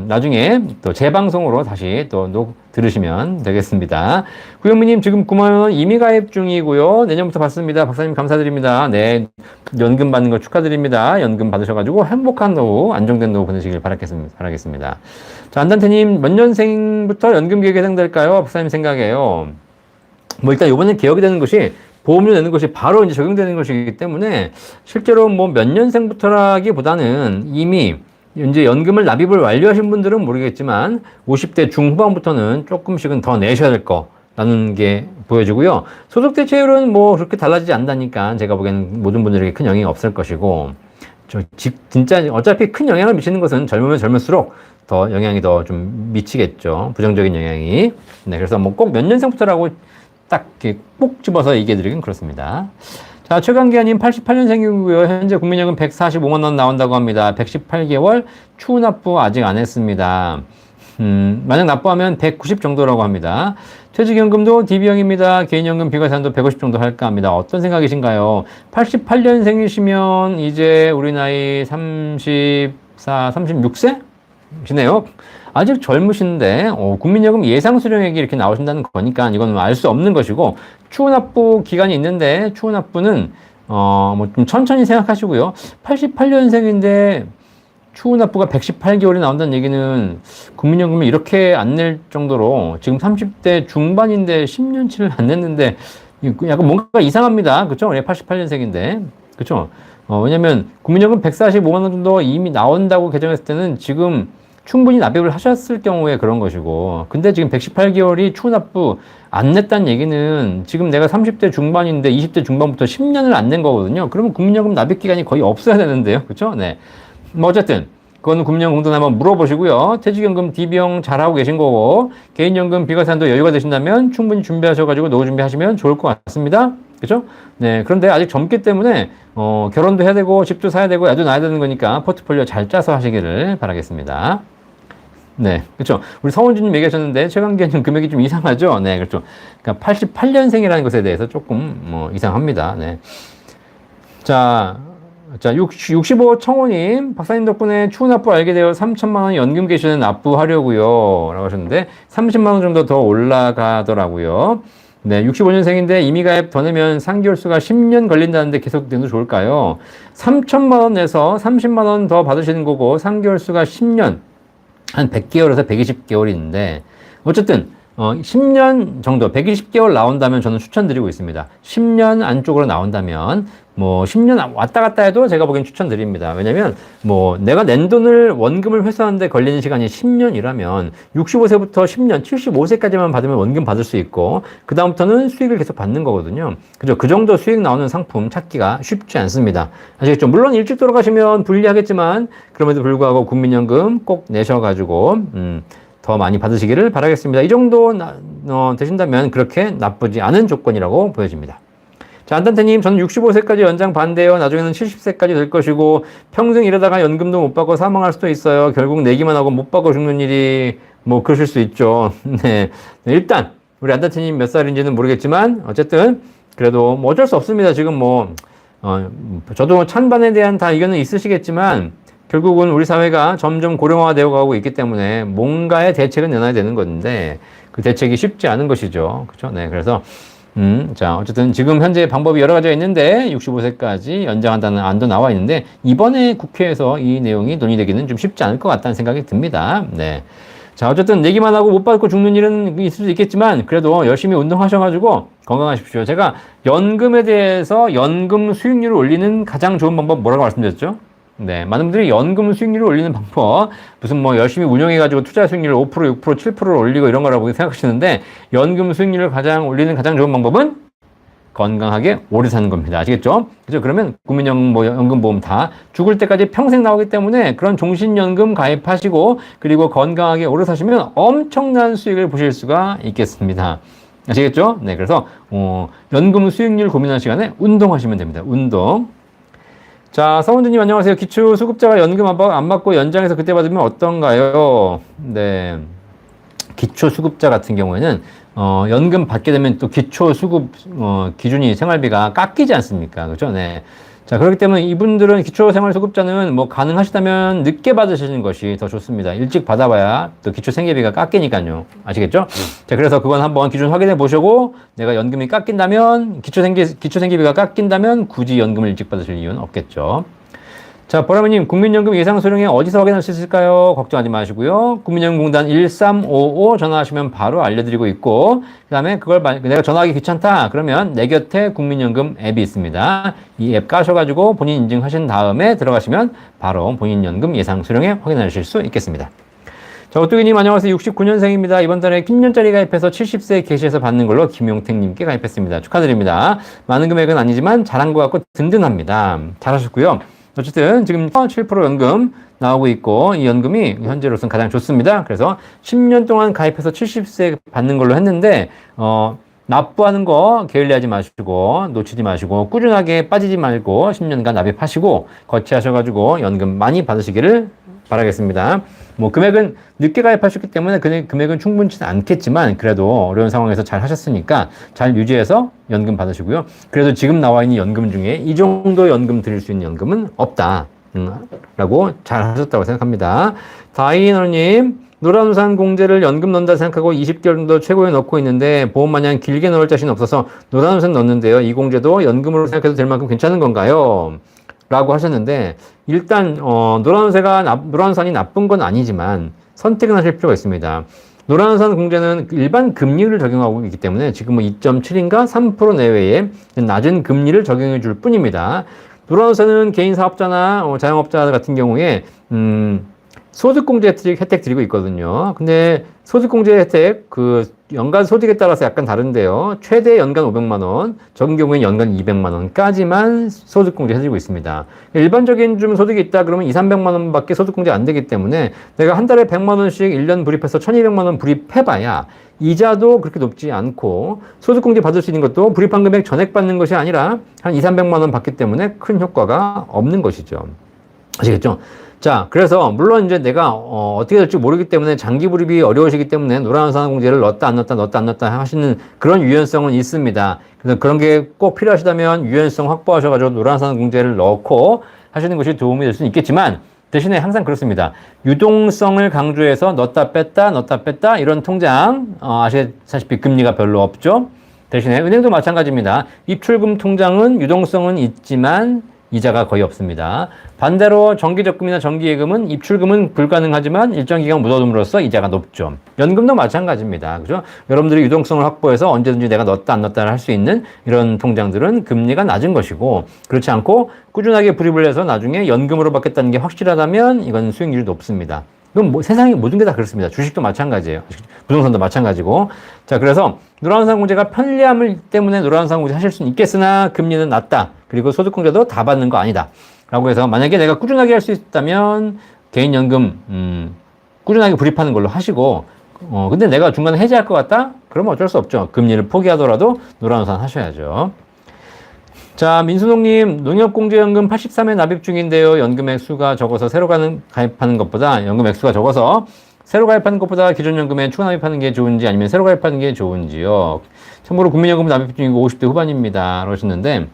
나중에 또 재방송으로 다시 또 들으시면 되겠습니다. 구영미님 지금 9만원 이미 가입 중이고요. 내년부터 받습니다. 박사님 감사드립니다. 네, 연금 받는 거 축하드립니다. 연금 받으셔가지고 행복한 노후, 안정된 노후 보내시길 바라겠습니다. 자, 안단태님 몇 년생부터 연금 개혁이 해당될까요? 박사님 생각에요. 뭐 일단 이번에 개혁이 되는 것이 보험료 내는 것이 바로 이제 적용되는 것이기 때문에 실제로 뭐 몇 년생부터라기보다는 이미 이제 연금을 납입을 완료하신 분들은 모르겠지만 50대 중후반부터는 조금씩은 더 내셔야 될 거라는 게 보여지고요. 소득 대체율은 뭐 그렇게 달라지지 않다니까 제가 보기에는 모든 분들에게 큰 영향이 없을 것이고 진짜 어차피 큰 영향을 미치는 것은 젊으면 젊을수록 더 영향이 더 좀 미치겠죠. 부정적인 영향이. 네, 그래서 뭐 꼭 몇 년생부터라고 딱 이렇게 꼭 집어서 얘기해드리긴 그렇습니다. 자, 최강기아님 88년생이고요. 현재 국민연금 145만원 나온다고 합니다. 118개월 추후 납부 아직 안 했습니다. 만약 납부하면 190 정도라고 합니다. 퇴직연금도 DB형입니다. 개인연금 비과세한도 150 정도 할까 합니다. 어떤 생각이신가요? 88년생이시면 이제 우리 나이 36세? 시네요. 아직 젊으신데 국민연금 예상 수령액이 이렇게 나오신다는 거니까 이건 알 수 없는 것이고 추후 납부 기간이 있는데 추후 납부는 뭐 좀 천천히 생각하시고요. 88년생인데 추후 납부가 118개월이 나온다는 얘기는 국민연금을 이렇게 안 낼 정도로 지금 30대 중반인데 10년치를 안 냈는데 약간 뭔가 이상합니다. 그렇죠? 88년생인데 그렇죠? 왜냐면 국민연금 145만 원 정도 이미 나온다고 개정했을 때는 지금 충분히 납입을 하셨을 경우에 그런 것이고 근데 지금 118개월이 추후 납부 안 냈다는 얘기는 지금 내가 30대 중반인데 20대 중반부터 10년을 안 낸 거거든요. 그러면 국민연금 납입 기간이 거의 없어야 되는데요. 그렇죠? 네. 뭐 어쨌든 그거는 국민연금 공단 한번 물어보시고요. 퇴직연금 DB형 잘하고 계신 거고 개인연금 비과세한도 여유가 되신다면 충분히 준비하셔가지고 노후 준비하시면 좋을 것 같습니다. 그렇죠? 네. 그런데 아직 젊기 때문에 결혼도 해야 되고 집도 사야 되고 애도 낳아야 되는 거니까 포트폴리오 잘 짜서 하시기를 바라겠습니다. 네, 그렇죠. 우리 서원주님 얘기하셨는데 최강기님 금액이 좀 이상하죠. 네, 그렇죠. 그러니까 88년생이라는 것에 대해서 조금 뭐 이상합니다. 네. 자, 65 청호님, 박사님 덕분에 추후 납부 알게 되어 3천만 원 연금 계시는 납부하려고요. 라고 하셨는데 30만 원 정도 더 올라가더라고요. 네, 65년생인데 이미 가입 더 내면 상기월수가 10년 걸린다는데 계속 내도 좋을까요? 3천만 원 내서 30만 원 더 받으시는 거고 상기월수가 10년, 한 100개월에서 120개월인데 어쨌든 10년 정도, 120개월 나온다면 저는 추천드리고 있습니다. 10년 안쪽으로 나온다면, 10년 왔다 갔다 해도 제가 보기엔 추천드립니다. 왜냐면, 내가 낸 돈을 원금을 회수하는데 걸리는 시간이 10년이라면, 65세부터 10년, 75세까지만 받으면 원금 받을 수 있고, 그다음부터는 수익을 계속 받는 거거든요. 그죠? 그 정도 수익 나오는 상품 찾기가 쉽지 않습니다. 아시겠죠? 물론 일찍 돌아가시면 불리하겠지만, 그럼에도 불구하고 국민연금 꼭 내셔가지고, 더 많이 받으시기를 바라겠습니다. 이 정도 되신다면 그렇게 나쁘지 않은 조건이라고 보여집니다. 자, 안단태님, 저는 65세까지 연장 반대요. 나중에는 70세까지 될 것이고 평생 일하다가 연금도 못 받고 사망할 수도 있어요. 결국 내기만 하고 못 받고 죽는 일이 그러실 수 있죠. 네. 일단 우리 안단태님 몇 살인지는 모르겠지만 어쨌든 그래도 어쩔 수 없습니다. 지금 저도 찬반에 대한 다 의견은 있으시겠지만 결국은 우리 사회가 점점 고령화되어 가고 있기 때문에 뭔가의 대책은 내놔야 되는 건데 그 대책이 쉽지 않은 것이죠. 그렇죠? 네. 그래서 자, 어쨌든 지금 현재 방법이 여러 가지가 있는데 65세까지 연장한다는 안도 나와 있는데 이번에 국회에서 이 내용이 논의되기는 좀 쉽지 않을 것 같다는 생각이 듭니다. 네. 자, 어쨌든 내기만 하고 못 받고 죽는 일은 있을 수도 있겠지만 그래도 열심히 운동하셔가지고 건강하십시오. 제가 연금에 대해서 연금 수익률을 올리는 가장 좋은 방법 뭐라고 말씀드렸죠? 네, 많은 분들이 연금 수익률을 올리는 방법, 무슨 열심히 운용해가지고 투자 수익률을 5%, 6%, 7%를 올리고 이런 거라고 생각하시는데, 연금 수익률을 올리는 가장 좋은 방법은 건강하게 오래 사는 겁니다. 아시겠죠? 그죠? 그러면 국민연금, 연금보험 다 죽을 때까지 평생 나오기 때문에 그런 종신연금 가입하시고, 그리고 건강하게 오래 사시면 엄청난 수익을 보실 수가 있겠습니다. 아시겠죠? 네, 그래서, 연금 수익률 고민하는 시간에 운동하시면 됩니다. 운동. 자, 서원주님 안녕하세요. 기초수급자가 연금 안 받고 연장해서 그때 받으면 어떤가요? 네. 기초수급자 같은 경우에는, 연금 받게 되면 또 기초수급, 기준이 생활비가 깎이지 않습니까? 그죠? 네. 자, 그렇기 때문에 이분들은 기초생활수급자는 가능하시다면 늦게 받으시는 것이 더 좋습니다. 일찍 받아봐야 또 기초생계비가 깎이니까요. 아시겠죠? 자, 그래서 그건 한번 기준 확인해 보시고 내가 연금이 깎인다면, 기초생계비가 깎인다면 굳이 연금을 일찍 받으실 이유는 없겠죠. 자, 보라매님, 국민연금 예상수령액 어디서 확인할 수 있을까요? 걱정하지 마시고요. 국민연금공단 1355 전화하시면 바로 알려드리고 있고, 그 다음에 그걸 내가 전화하기 귀찮다 그러면 내 곁에 국민연금 앱이 있습니다. 이 앱 까셔가지고 본인 인증하신 다음에 들어가시면 바로 본인 연금 예상수령액 확인하실 수 있겠습니다. 자, 오뚜기님 안녕하세요. 69년생입니다. 이번 달에 10년짜리 가입해서 70세 개시해서 받는 걸로 김용택님께 가입했습니다. 축하드립니다. 많은 금액은 아니지만 잘한 것 같고 든든합니다. 잘하셨고요. 어쨌든 지금 7% 연금 나오고 있고 이 연금이 현재로서는 가장 좋습니다. 그래서 10년 동안 가입해서 70세 받는 걸로 했는데 납부하는 거 게을리하지 마시고 놓치지 마시고 꾸준하게 빠지지 말고 10년간 납입하시고 거치하셔가지고 연금 많이 받으시기를 바라겠습니다. 금액은 늦게 가입하셨기 때문에 그 금액은 충분치는 않겠지만 그래도 어려운 상황에서 잘 하셨으니까 잘 유지해서 연금 받으시고요. 그래도 지금 나와 있는 연금 중에 이 정도 연금 드릴 수 있는 연금은 없다. 라고 잘 하셨다고 생각합니다. 다이너님, 노란우산 공제를 연금 넣는다 생각하고 20개월 정도 최고에 넣고 있는데 보험 마냥 길게 넣을 자신 없어서 노란우산 넣는데요. 이 공제도 연금으로 생각해도 될 만큼 괜찮은 건가요? 라고 하셨는데 일단 노란우산이 나쁜 건 아니지만 선택은 하실 필요가 있습니다. 노란우산 공제는 일반 금리를 적용하고 있기 때문에 지금 2.7인가 3% 내외의 낮은 금리를 적용해 줄 뿐입니다. 노란우산은 개인 사업자나 자영업자 같은 경우에 소득공제 혜택 드리고 있거든요. 근데 소득공제 혜택, 연간 소득에 따라서 약간 다른데요. 최대 연간 500만원, 적은 경우에는 연간 200만원까지만 소득공제 해드리고 있습니다. 일반적인 좀 소득이 있다 그러면 200~300만원 밖에 소득공제 안 되기 때문에 내가 한 달에 100만원씩 1년 불입해서 1200만원 불입해봐야 이자도 그렇게 높지 않고 소득공제 받을 수 있는 것도 불입한 금액 전액 받는 것이 아니라 한 200~300만원 받기 때문에 큰 효과가 없는 것이죠. 아시겠죠? 자, 그래서 물론 이제 내가 어떻게 될지 모르기 때문에 장기 불입이 어려우시기 때문에 노란우산공제를 넣었다 안 넣었다 넣었다 안 넣었다 하시는 그런 유연성은 있습니다. 그래서 그런 게 꼭 필요하시다면 유연성 확보하셔가지고 노란우산공제를 넣고 하시는 것이 도움이 될 수는 있겠지만 대신에 항상 그렇습니다. 유동성을 강조해서 넣었다 뺐다 이런 통장 아시다시피 금리가 별로 없죠. 대신에 은행도 마찬가지입니다. 입출금 통장은 유동성은 있지만 이자가 거의 없습니다. 반대로 정기적금이나 정기예금은 입출금은 불가능하지만 일정 기간 묻어둠으로써 이자가 높죠. 연금도 마찬가지입니다. 그죠? 여러분들이 유동성을 확보해서 언제든지 내가 넣었다 안 넣었다 할 수 있는 이런 통장들은 금리가 낮은 것이고 그렇지 않고 꾸준하게 불입을 해서 나중에 연금으로 받겠다는 게 확실하다면 이건 수익률이 높습니다. 그럼 뭐 세상의 모든 게 다 그렇습니다. 주식도 마찬가지예요. 부동산도 마찬가지고. 자, 그래서 노란우산공제가 편리함을 때문에 노란우산공제 하실 수는 있겠으나 금리는 낮다. 그리고 소득공제도 다 받는 거 아니다. 라고 해서 만약에 내가 꾸준하게 할 수 있다면 개인연금 꾸준하게 불입하는 걸로 하시고 근데 내가 중간에 해지할 것 같다? 그러면 어쩔 수 없죠. 금리를 포기하더라도 노란우산 하셔야죠. 자, 민수동님, 농협공제연금 83회 납입 중인데요. 연금 액수가 적어서 새로 가입하는 것보다 연금 액수가 적어서 새로 가입하는 것보다 기존 연금에 추가 납입하는 게 좋은지 아니면 새로 가입하는 게 좋은지요. 참고로 국민연금 납입 중이고 50대 후반입니다. 그러시는데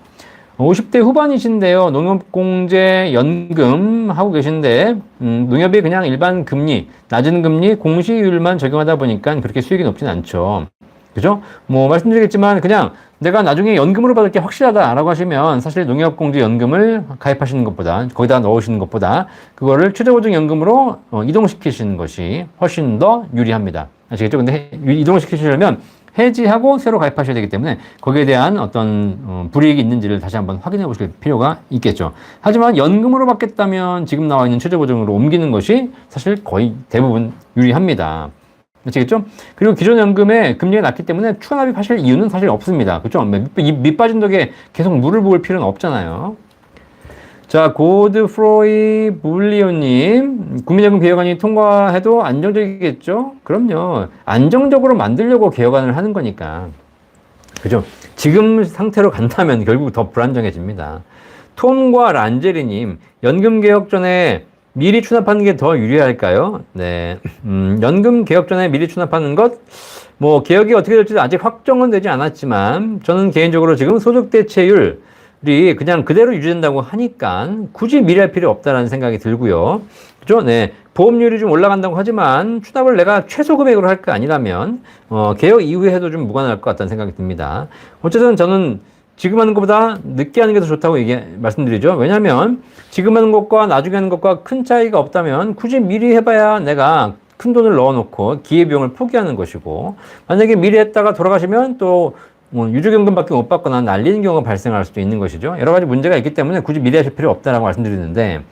50대 후반이신데요. 농협공제 연금 하고 계신데 농협이 그냥 일반 금리, 낮은 금리 공시율만 적용하다 보니까 그렇게 수익이 높진 않죠. 그죠? 뭐 말씀드리겠지만 그냥 내가 나중에 연금으로 받을 게 확실하다라고 하시면 사실 농협공제 연금을 가입하시는 것보다 거기다 넣으시는 것보다 그거를 최저보증연금으로 이동시키시는 것이 훨씬 더 유리합니다. 아시겠죠? 근데 이동시키시려면 해지하고 새로 가입하셔야 되기 때문에 거기에 대한 어떤 불이익이 있는지를 다시 한번 확인해 보실 필요가 있겠죠. 하지만 연금으로 받겠다면 지금 나와 있는 최저보증으로 옮기는 것이 사실 거의 대부분 유리합니다. 아시겠죠? 그리고 기존 연금에 금리가 낮기 때문에 추가 납입하실 이유는 사실 없습니다. 그렇죠? 밑 빠진 덕에 계속 물을 부을 필요는 없잖아요. 자, 고드프로이 물리오님, 국민연금 개혁안이 통과해도 안정적이겠죠? 그럼요. 안정적으로 만들려고 개혁안을 하는 거니까. 그죠? 지금 상태로 간다면 결국 더 불안정해집니다. 톰과 란제리님, 연금 개혁 전에 미리 추납하는 게 더 유리할까요? 네. 연금 개혁 전에 미리 추납하는 것, 뭐, 개혁이 어떻게 될지 아직 확정은 되지 않았지만, 저는 개인적으로 지금 소득 대체율이 그냥 그대로 유지된다고 하니까 굳이 미리 할 필요 없다라는 생각이 들고요. 그죠? 네. 보험료율이 좀 올라간다고 하지만, 추납을 내가 최소 금액으로 할 거 아니라면, 개혁 이후에 해도 좀 무관할 것 같다는 생각이 듭니다. 어쨌든 저는 지금 하는 것보다 늦게 하는 게 더 좋다고 말씀드리죠. 왜냐하면 지금 하는 것과 나중에 하는 것과 큰 차이가 없다면 굳이 미리 해봐야 내가 큰 돈을 넣어놓고 기회비용을 포기하는 것이고 만약에 미리 했다가 돌아가시면 또 유족연금밖에 못 받거나 날리는 경우가 발생할 수도 있는 것이죠. 여러 가지 문제가 있기 때문에 굳이 미리 하실 필요 없다라고 말씀드리는데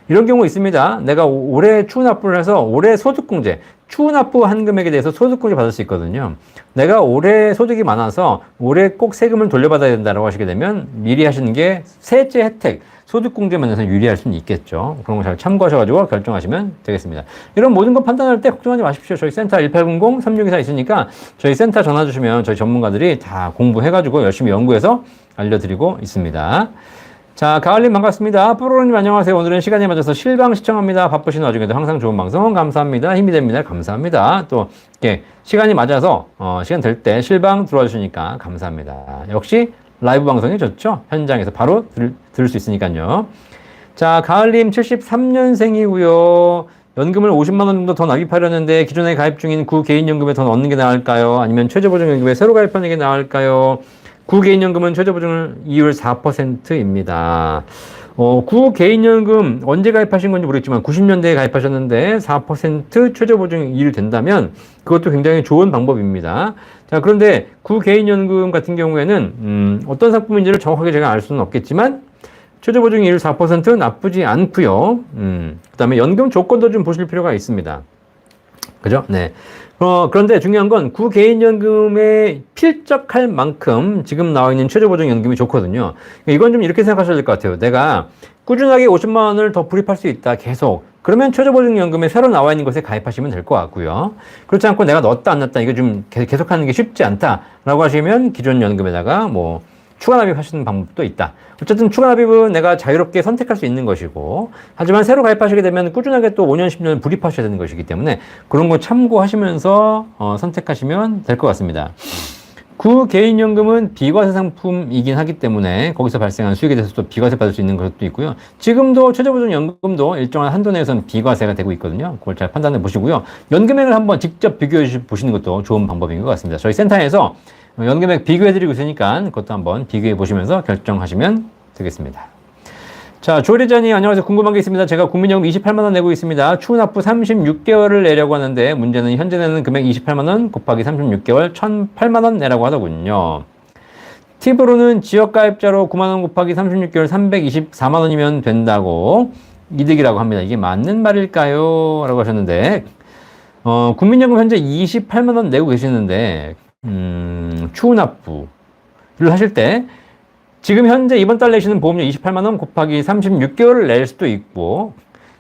이런 경우 있습니다. 내가 올해 추후납부를 해서 올해 소득공제, 추후납부한 금액에 대해서 소득공제 받을 수 있거든요. 내가 올해 소득이 많아서 올해 꼭 세금을 돌려받아야 된다고 하시게 되면 미리 하시는 게 세제 혜택, 소득공제 면에서 유리할 수는 있겠죠. 그런 거 잘 참고하셔가지고 결정하시면 되겠습니다. 이런 모든 거 판단할 때 걱정하지 마십시오. 저희 센터 1800-3624 있으니까 저희 센터 전화 주시면 저희 전문가들이 다 공부해가지고 열심히 연구해서 알려드리고 있습니다. 자, 가을님 반갑습니다. 뽀로로님 안녕하세요. 오늘은 시간에 맞아서 실방 시청합니다. 바쁘신 와중에도 항상 좋은 방송 감사합니다. 힘이 됩니다. 감사합니다. 또 이렇게 시간이 맞아서 시간 될 때 실방 들어와 주시니까 감사합니다. 역시 라이브 방송이 좋죠. 현장에서 바로 들을 수 있으니까요. 자, 가을님 73년생이고요. 연금을 50만 원 정도 더 납입하려는데 기존에 가입 중인 구개인연금에 더 넣는 게 나을까요? 아니면 최저보증연금에 새로 가입하는 게 나을까요? 구개인연금은 최저보증 이율 4%입니다. 구개인연금 언제 가입하신 건지 모르겠지만 90년대에 가입하셨는데 4% 최저보증 이율 된다면 그것도 굉장히 좋은 방법입니다. 자, 그런데 구개인연금 같은 경우에는 어떤 상품인지를 정확하게 제가 알 수는 없겠지만 최저보증 이율 4% 나쁘지 않고요. 그다음에 연금 조건도 좀 보실 필요가 있습니다. 그죠? 네. 그런데 중요한 건 구개인연금에 필적할 만큼 지금 나와 있는 최저보증연금이 좋거든요. 이건 좀 이렇게 생각하셔야 될 것 같아요. 내가 꾸준하게 50만 원을 더 불입할 수 있다. 계속. 그러면 최저보증연금에 새로 나와 있는 것에 가입하시면 될 것 같고요. 그렇지 않고 내가 넣었다 안 넣었다 이거 좀 계속하는 게 쉽지 않다라고 하시면 기존 연금에다가 뭐 추가 납입하시는 방법도 있다. 어쨌든 추가 납입은 내가 자유롭게 선택할 수 있는 것이고, 하지만 새로 가입하시게 되면 꾸준하게 또 5년, 10년 불입하셔야 되는 것이기 때문에 그런 거 참고하시면서 선택하시면 될 것 같습니다. 구개인연금은 비과세 상품이긴 하기 때문에 거기서 발생한 수익에 대해서 또 비과세 받을 수 있는 것도 있고요. 지금도 최저보증연금도 일정한 한도 내에서는 비과세가 되고 있거든요. 그걸 잘 판단해 보시고요. 연금액을 한번 직접 비교해 보시는 것도 좋은 방법인 것 같습니다. 저희 센터에서 연금액 비교해 드리고 있으니까 그것도 한번 비교해 보시면서 결정하시면 되겠습니다. 자, 조리자님 안녕하세요. 궁금한 게 있습니다. 제가 국민연금 28만원 내고 있습니다. 추후 납부 36개월을 내려고 하는데 문제는 현재 내는 금액 28만원 곱하기 36개월 1008만원 내라고 하더군요. 팁으로는 지역가입자로 9만원 곱하기 36개월 324만원이면 된다고 이득이라고 합니다. 이게 맞는 말일까요? 라고 하셨는데 국민연금 현재 28만원 내고 계시는데 추후 납부를 하실 때 지금 현재 이번 달 내시는 보험료 28만원 곱하기 36개월을 낼 수도 있고,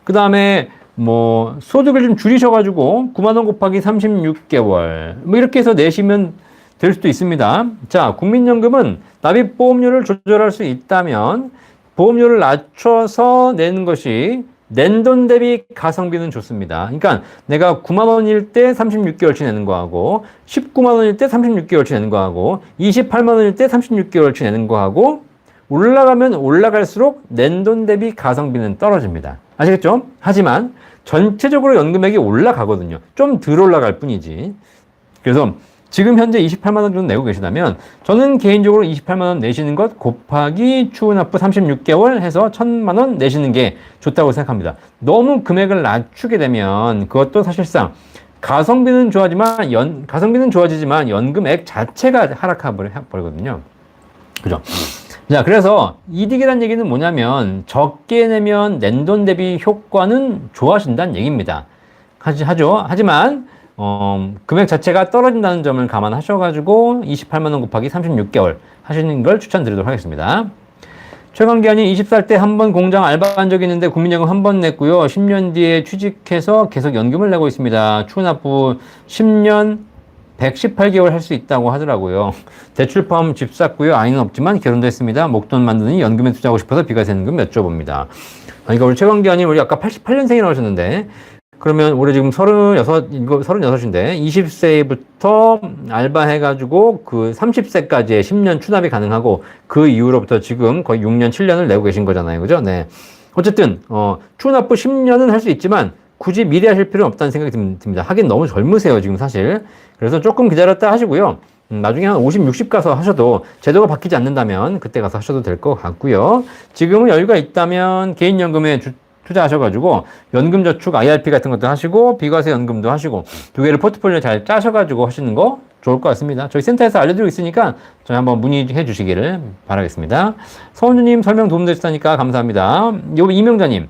그 다음에 뭐 소득을 좀 줄이셔가지고 9만원 곱하기 36개월 뭐 이렇게 해서 내시면 될 수도 있습니다. 자, 국민연금은 납입보험료를 조절할 수 있다면 보험료를 낮춰서 내는 것이 낸돈 대비 가성비는 좋습니다. 그러니까 내가 9만원일 때 36개월치 내는 거하고 19만원일 때 36개월치 내는 거하고 28만원일 때 36개월치 내는 거하고 올라가면 올라갈수록 낸돈 대비 가성비는 떨어집니다. 아시겠죠? 하지만 전체적으로 연금액이 올라가거든요. 좀 덜 올라갈 뿐이지. 그래서 지금 현재 28만원 정도 내고 계시다면 저는 개인적으로 28만원 내시는 것 곱하기 추후 납부 36개월 해서 1000만원 내시는 게 좋다고 생각합니다. 너무 금액을 낮추게 되면 그것도 사실상 가성비는 좋아지지만 연금액 자체가 하락해버리거든요. 그죠? 자, 그래서 이득이라는 얘기는 뭐냐면 적게 내면 낸돈 대비 효과는 좋아진다는 얘기입니다. 하지만 금액 자체가 떨어진다는 점을 감안하셔가지고 28만원 곱하기 36개월 하시는 걸 추천드리도록 하겠습니다. 최강기아님 20살 때 한 번 공장 알바한 적이 있는데 국민연금 한 번 냈고요. 10년 뒤에 취직해서 계속 연금을 내고 있습니다. 추후 납부 10년 118개월 할 수 있다고 하더라고요. 대출 포함 집 샀고요. 아이는 없지만 결혼도 했습니다. 목돈 만드니 연금에 투자하고 싶어서 비과세 연금 여쭤봅니다. 그러니까 우리 최강기아님 우리 아까 88년생이라고 하셨는데 그러면 올해 지금 36인데 20세부터 알바해가지고 그 30세까지의 10년 추납이 가능하고 그 이후로부터 지금 거의 6년, 7년을 내고 계신 거잖아요. 그죠? 네. 어쨌든, 추납부 10년은 할 수 있지만 굳이 미리 하실 필요는 없다는 생각이 듭니다. 하긴 너무 젊으세요, 지금 사실. 그래서 조금 기다렸다 하시고요. 나중에 한 50, 60 가서 하셔도 제도가 바뀌지 않는다면 그때 가서 하셔도 될 것 같고요. 지금은 여유가 있다면 개인연금에 투자하셔가지고 연금저축 IRP 같은 것도 하시고 비과세 연금도 하시고 두 개를 포트폴리오 잘 짜셔가지고 하시는 거 좋을 것 같습니다. 저희 센터에서 알려드리고 있으니까 저희 한번 문의해 주시기를 바라겠습니다. 서원주님 설명 도움되셨다니까 감사합니다. 요 이명자님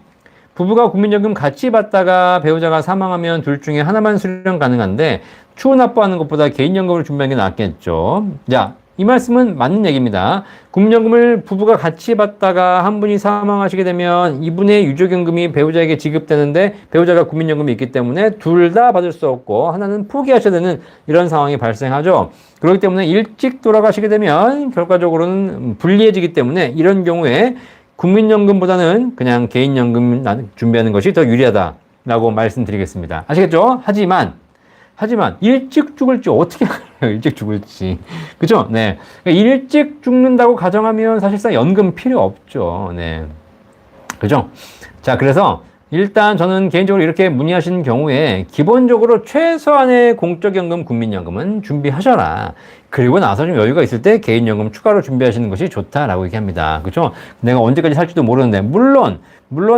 부부가 국민연금 같이 받다가 배우자가 사망하면 둘 중에 하나만 수령 가능한데 추후 납부하는 것보다 개인연금을 준비하는 게 낫겠죠. 자, 이 말씀은 맞는 얘기입니다. 국민연금을 부부가 같이 받다가 한 분이 사망하시게 되면 이분의 유족연금이 배우자에게 지급되는데 배우자가 국민연금이 있기 때문에 둘 다 받을 수 없고 하나는 포기하셔야 되는 이런 상황이 발생하죠. 그렇기 때문에 일찍 돌아가시게 되면 결과적으로는 불리해지기 때문에 이런 경우에 국민연금보다는 그냥 개인연금 준비하는 것이 더 유리하다라고 말씀드리겠습니다. 아시겠죠? 하지만 일찍 죽을지 어떻게 알아요? 일찍 죽을지. 그죠? 네. 일찍 죽는다고 가정하면 사실상 연금 필요 없죠. 네. 그죠? 자, 그래서 일단 저는 개인적으로 이렇게 문의하시는 경우에 기본적으로 최소한의 공적연금, 국민연금은 준비하셔라. 그리고 나서 좀 여유가 있을 때 개인연금 추가로 준비하시는 것이 좋다라고 얘기합니다. 그죠? 내가 언제까지 살지도 모르는데, 물론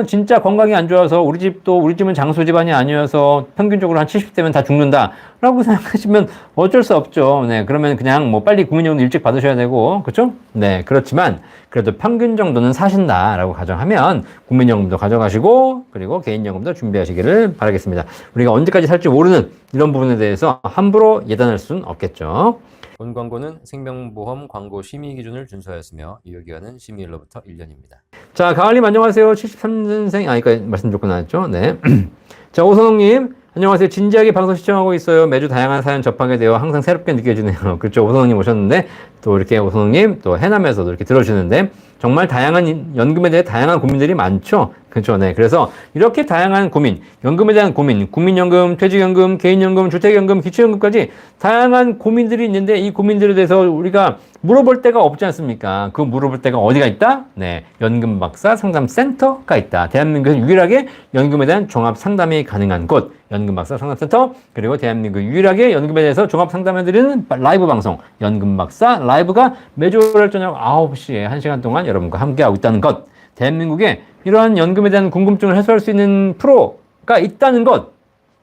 진짜 건강이 안 좋아서 우리 집은 장수 집안이 아니어서 평균적으로 한 70대면 다 죽는다라고 생각하시면 어쩔 수 없죠. 네, 그러면 그냥 뭐 빨리 국민연금 일찍 받으셔야 되고, 그렇죠? 네, 그렇지만 그래도 평균 정도는 사신다라고 가정하면 국민연금도 가져가시고 그리고 개인연금도 준비하시기를 바라겠습니다. 우리가 언제까지 살지 모르는 이런 부분에 대해서 함부로 예단할 수는 없겠죠. 본 광고는 생명보험 광고 심의 기준을 준수하였으며 유효기간은 심의일로부터 1년입니다. 자, 가을님 안녕하세요. 73년생, 그러니까 말씀 조금 나왔죠. 네. 자, 오선홍님 안녕하세요. 진지하게 방송 시청하고 있어요. 매주 다양한 사연 접하게 되어 항상 새롭게 느껴지네요. 그렇죠. 오선호님 오셨는데, 또 이렇게 오선호님, 또 해남에서도 이렇게 들어주시는데, 정말 다양한 연금에 대해 다양한 고민들이 많죠. 그렇죠. 네. 그래서 이렇게 다양한 고민, 연금에 대한 고민, 국민연금, 퇴직연금, 개인연금, 주택연금, 기초연금까지 다양한 고민들이 있는데 이 고민들에 대해서 우리가 물어볼 데가 없지 않습니까? 그 물어볼 데가 어디가 있다? 네. 연금박사 상담센터가 있다. 대한민국에서 유일하게 연금에 대한 종합 상담이 가능한 곳. 연금박사 상담센터, 그리고 대한민국 유일하게 연금에 대해서 종합 상담해드리는 라이브 방송, 연금박사 라이브가 매주 월요일 저녁 9시에 1시간 동안 여러분과 함께하고 있다는 것. 대한민국에 이러한 연금에 대한 궁금증을 해소할 수 있는 프로가 있다는 것.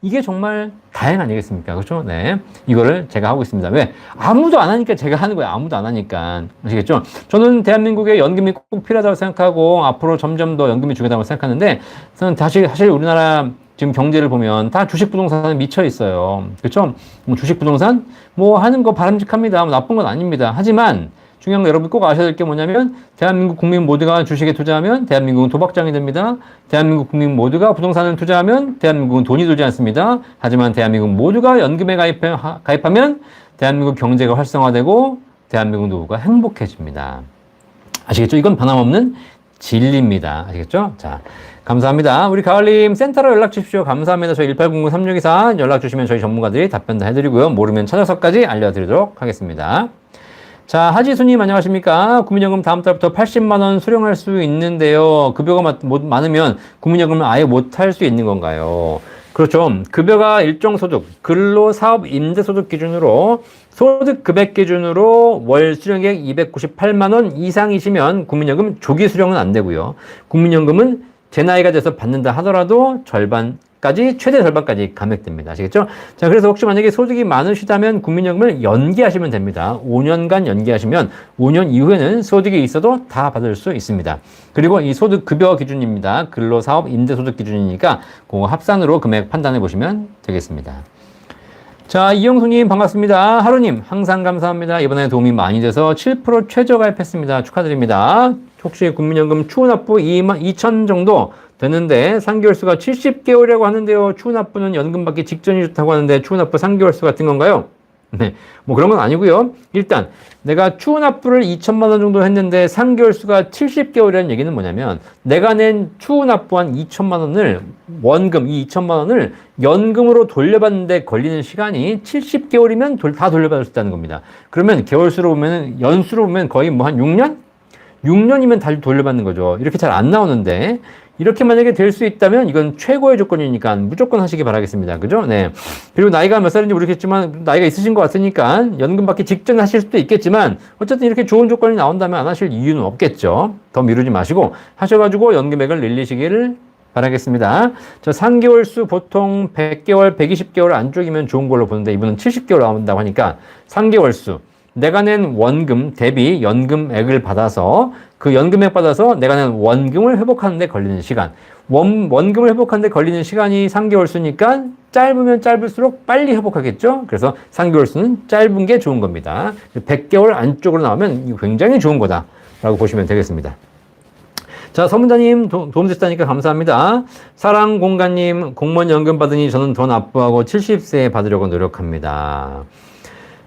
이게 정말 다행 아니겠습니까? 그렇죠? 네. 이거를 제가 하고 있습니다. 왜? 아무도 안 하니까 제가 하는 거예요. 아무도 안 하니까. 아시겠죠? 저는 대한민국에 연금이 꼭 필요하다고 생각하고 앞으로 점점 더 연금이 중요하다고 생각하는데 저는 사실 우리나라 지금 경제를 보면 다 주식 부동산에 미쳐 있어요. 그렇죠? 뭐 주식 부동산 뭐 하는 거 바람직합니다. 뭐 나쁜 건 아닙니다. 하지만 중요한 거 여러분 꼭 아셔야 될 게 뭐냐면 대한민국 국민 모두가 주식에 투자하면 대한민국은 도박장이 됩니다. 대한민국 국민 모두가 부동산을 투자하면 대한민국은 돈이 들지 않습니다. 하지만 대한민국 모두가 연금에 가입하면 대한민국 경제가 활성화되고 대한민국 노후가 행복해집니다. 아시겠죠? 이건 변함없는 진리입니다. 아시겠죠? 자, 감사합니다. 우리 가을님 센터로 연락 주십시오. 감사합니다. 저희 1809-3624 연락 주시면 저희 전문가들이 답변 다 해드리고요. 모르면 찾아서까지 알려드리도록 하겠습니다. 자, 하지수님 안녕하십니까? 국민연금 다음 달부터 80만원 수령할 수 있는데요. 급여가 많으면 국민연금을 아예 못할 수 있는 건가요? 그렇죠. 급여가 일정 소득, 근로사업 임대소득 기준으로 소득 금액 기준으로 월 수령액 298만원 이상이시면 국민연금 조기 수령은 안 되고요. 국민연금은 제 나이가 돼서 받는다 하더라도 최대 절반까지 감액됩니다. 아시겠죠? 자, 그래서 혹시 만약에 소득이 많으시다면 국민연금을 연기하시면 됩니다. 5년간 연기하시면 5년 이후에는 소득이 있어도 다 받을 수 있습니다. 그리고 이 소득 급여 기준입니다. 근로사업 임대소득 기준이니까 그거 합산으로 금액 판단해 보시면 되겠습니다. 자, 이영수님 반갑습니다. 하루님 항상 감사합니다. 이번에 도움이 많이 돼서 7% 최저 가입했습니다. 축하드립니다. 혹시 국민연금 추후납부 2천 정도 되는데 3개월 수가 70개월이라고 하는데요. 추후납부는 연금 받기 직전이 좋다고 하는데 추후납부 3개월 수 같은 건가요? 네, 뭐 그런 건 아니고요. 일단 내가 추후납부를 2천만 원 정도 했는데 3개월 수가 70개월이라는 얘기는 뭐냐면 내가 낸 추후납부한 2천만 원을 원금 이 2천만 원을 연금으로 돌려받는데 걸리는 시간이 70개월이면 다 돌려받을 수 있다는 겁니다. 그러면 개월수로 보면 연수로 보면 거의 뭐 한 6년? 6년이면 다 돌려받는 거죠. 이렇게 잘 안 나오는데 이렇게 만약에 될 수 있다면 이건 최고의 조건이니까 무조건 하시기 바라겠습니다. 그죠? 네. 그리고 나이가 몇 살인지 모르겠지만 나이가 있으신 것 같으니까 연금 받기 직전에 하실 수도 있겠지만 어쨌든 이렇게 좋은 조건이 나온다면 안 하실 이유는 없겠죠. 더 미루지 마시고 하셔가지고 연금액을 늘리시기를 바라겠습니다. 저 3개월 수 보통 100개월, 120개월 안쪽이면 좋은 걸로 보는데 이분은 70개월 나온다고 하니까 3개월 수. 내가 낸 원금 대비 연금액을 받아서 그 연금액 받아서 내가 낸 원금을 회복하는 데 걸리는 시간. 원금을 회복하는 데 걸리는 시간이 3개월 수니까 짧으면 짧을수록 빨리 회복하겠죠? 그래서 3개월 수는 짧은 게 좋은 겁니다. 100개월 안쪽으로 나오면 굉장히 좋은 거다. 라고 보시면 되겠습니다. 자, 서문자님 도움 주셨다니까 감사합니다. 사랑공간님 공무원 연금 받으니 저는 더 납부하고 70세에 받으려고 노력합니다.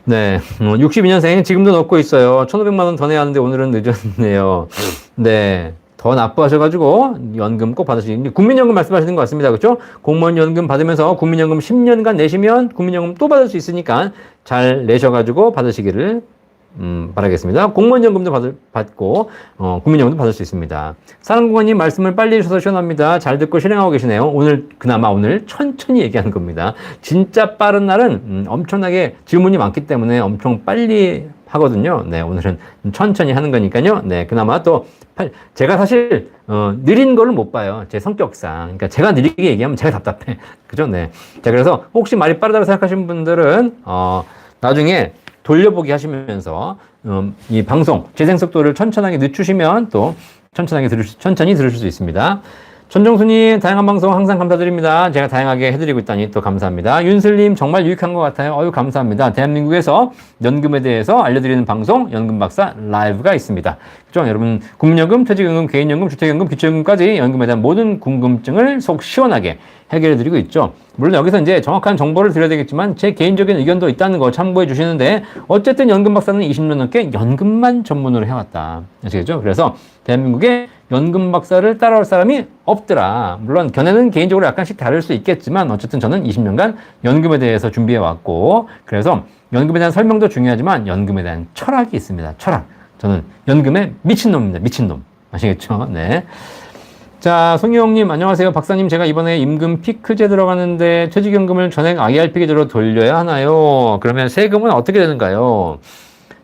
네, 62년생 지금도 넣고 있어요. 1,500만 원 더 내야 하는데 오늘은 늦었네요. 네, 더 납부하셔가지고 연금 꼭 받으시기. 국민연금 말씀하시는 것 같습니다. 그렇죠? 공무원 연금 받으면서 국민연금 10년간 내시면 국민연금 또 받을 수 있으니까 잘 내셔가지고 받으시기를 바라겠습니다. 공무원연금도 받고 국민연금도 받을 수 있습니다. 사랑공원님 말씀을 빨리 해주셔서 시원합니다. 잘 듣고 실행하고 계시네요. 그나마 오늘 천천히 얘기하는 겁니다. 진짜 빠른 날은 엄청나게 질문이 많기 때문에 엄청 빨리 하거든요. 네, 오늘은 천천히 하는 거니까요. 네, 그나마 또 제가 사실 느린 거를 못 봐요. 제 성격상. 그러니까 제가 느리게 얘기하면 제가 답답해. 그죠? 네. 자, 그래서 혹시 말이 빠르다고 생각하시는 분들은 나중에 돌려보기 하시면서 이 방송 재생 속도를 천천히 늦추시면 또 천천히 들으실 수 있습니다. 전정수님, 다양한 방송 항상 감사드립니다. 제가 다양하게 해드리고 있다니 또 감사합니다. 윤슬님, 정말 유익한 것 같아요. 어유 감사합니다. 대한민국에서 연금에 대해서 알려드리는 방송, 연금박사 라이브가 있습니다. 그죠? 여러분, 국민연금, 퇴직연금, 개인연금, 주택연금, 기초연금까지 연금에 대한 모든 궁금증을 속 시원하게 해결해드리고 있죠. 물론 여기서 이제 정확한 정보를 드려야 되겠지만 제 개인적인 의견도 있다는 거 참고해 주시는데 어쨌든 연금박사는 20년 넘게 연금만 전문으로 해왔다. 아시겠죠? 그래서 대한민국에 연금박사를 따라올 사람이 없더라. 물론 견해는 개인적으로 약간씩 다를 수 있겠지만 어쨌든 저는 20년간 연금에 대해서 준비해왔고 그래서 연금에 대한 설명도 중요하지만 연금에 대한 철학이 있습니다. 철학. 저는 연금의 미친놈입니다. 미친놈. 아시겠죠? 네. 자, 송희영님, 안녕하세요. 박사님, 제가 이번에 임금 피크제 들어가는데 퇴직연금을 전액 IRP 계좌로 돌려야 하나요? 그러면 세금은 어떻게 되는가요?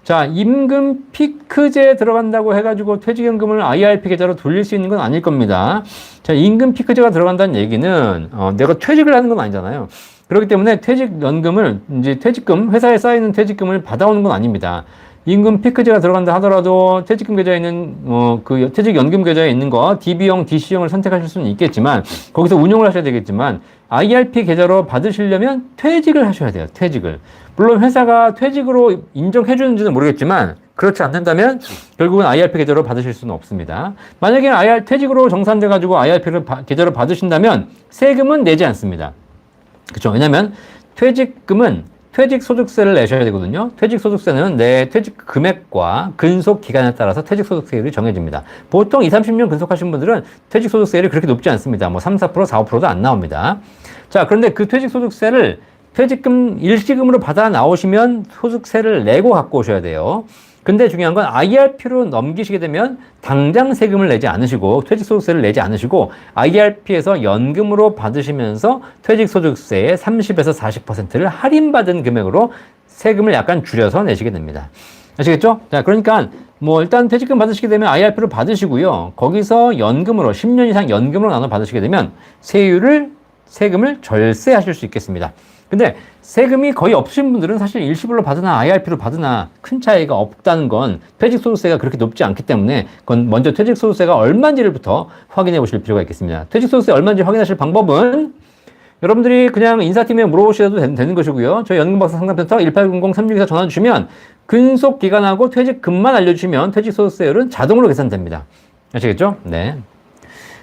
자, 임금 피크제 들어간다고 해가지고 퇴직연금을 IRP 계좌로 돌릴 수 있는 건 아닐 겁니다. 자, 임금 피크제가 들어간다는 얘기는, 내가 퇴직을 하는 건 아니잖아요. 그렇기 때문에 퇴직연금을, 이제 퇴직금, 회사에 쌓이는 퇴직금을 받아오는 건 아닙니다. 임금 피크제가 들어간다 하더라도 퇴직금 계좌에 있는 그 퇴직연금 계좌에 있는 거 DB형, DC형을 선택하실 수는 있겠지만 거기서 운용을 하셔야 되겠지만 IRP 계좌로 받으시려면 퇴직을 하셔야 돼요. 퇴직을. 물론 회사가 퇴직으로 인정해 주는지는 모르겠지만 그렇지 않는다면 결국은 IRP 계좌로 받으실 수는 없습니다. 만약에 퇴직으로 정산돼 가지고 IRP를 계좌로 받으신다면 세금은 내지 않습니다. 그렇죠? 왜냐면 퇴직금은 퇴직소득세를 내셔야 되거든요. 퇴직소득세는 내 퇴직 금액과 근속 기간에 따라서 퇴직소득세율이 정해집니다. 보통 20, 30년 근속하신 분들은 퇴직소득세율이 그렇게 높지 않습니다. 뭐 3, 4%, 4, 5%도 안 나옵니다. 자, 그런데 그 퇴직소득세를 퇴직금 일시금으로 받아 나오시면 소득세를 내고 갖고 오셔야 돼요. 근데 중요한 건 IRP로 넘기시게 되면 당장 세금을 내지 않으시고 퇴직소득세를 내지 않으시고 IRP에서 연금으로 받으시면서 퇴직소득세의 30에서 40%를 할인받은 금액으로 세금을 약간 줄여서 내시게 됩니다. 아시겠죠? 자, 그러니까 뭐 일단 퇴직금 받으시게 되면 IRP로 받으시고요. 거기서 연금으로 10년 이상 연금으로 나눠 받으시게 되면 세금을 절세하실 수 있겠습니다. 근데 세금이 거의 없으신 분들은 사실 일시불로 받으나 IRP로 받으나 큰 차이가 없다는 건 퇴직소득세가 그렇게 높지 않기 때문에 그건 먼저 퇴직소득세가 얼마인지부터 확인해 보실 필요가 있겠습니다. 퇴직소득세 얼마인지 확인하실 방법은 여러분들이 그냥 인사팀에 물어보셔도 되는 것이고요. 저희 연금박사 상담센터 1800-3624 전화 주시면 근속기간하고 퇴직금만 알려주시면 퇴직소득세율은 자동으로 계산됩니다. 아시겠죠? 네.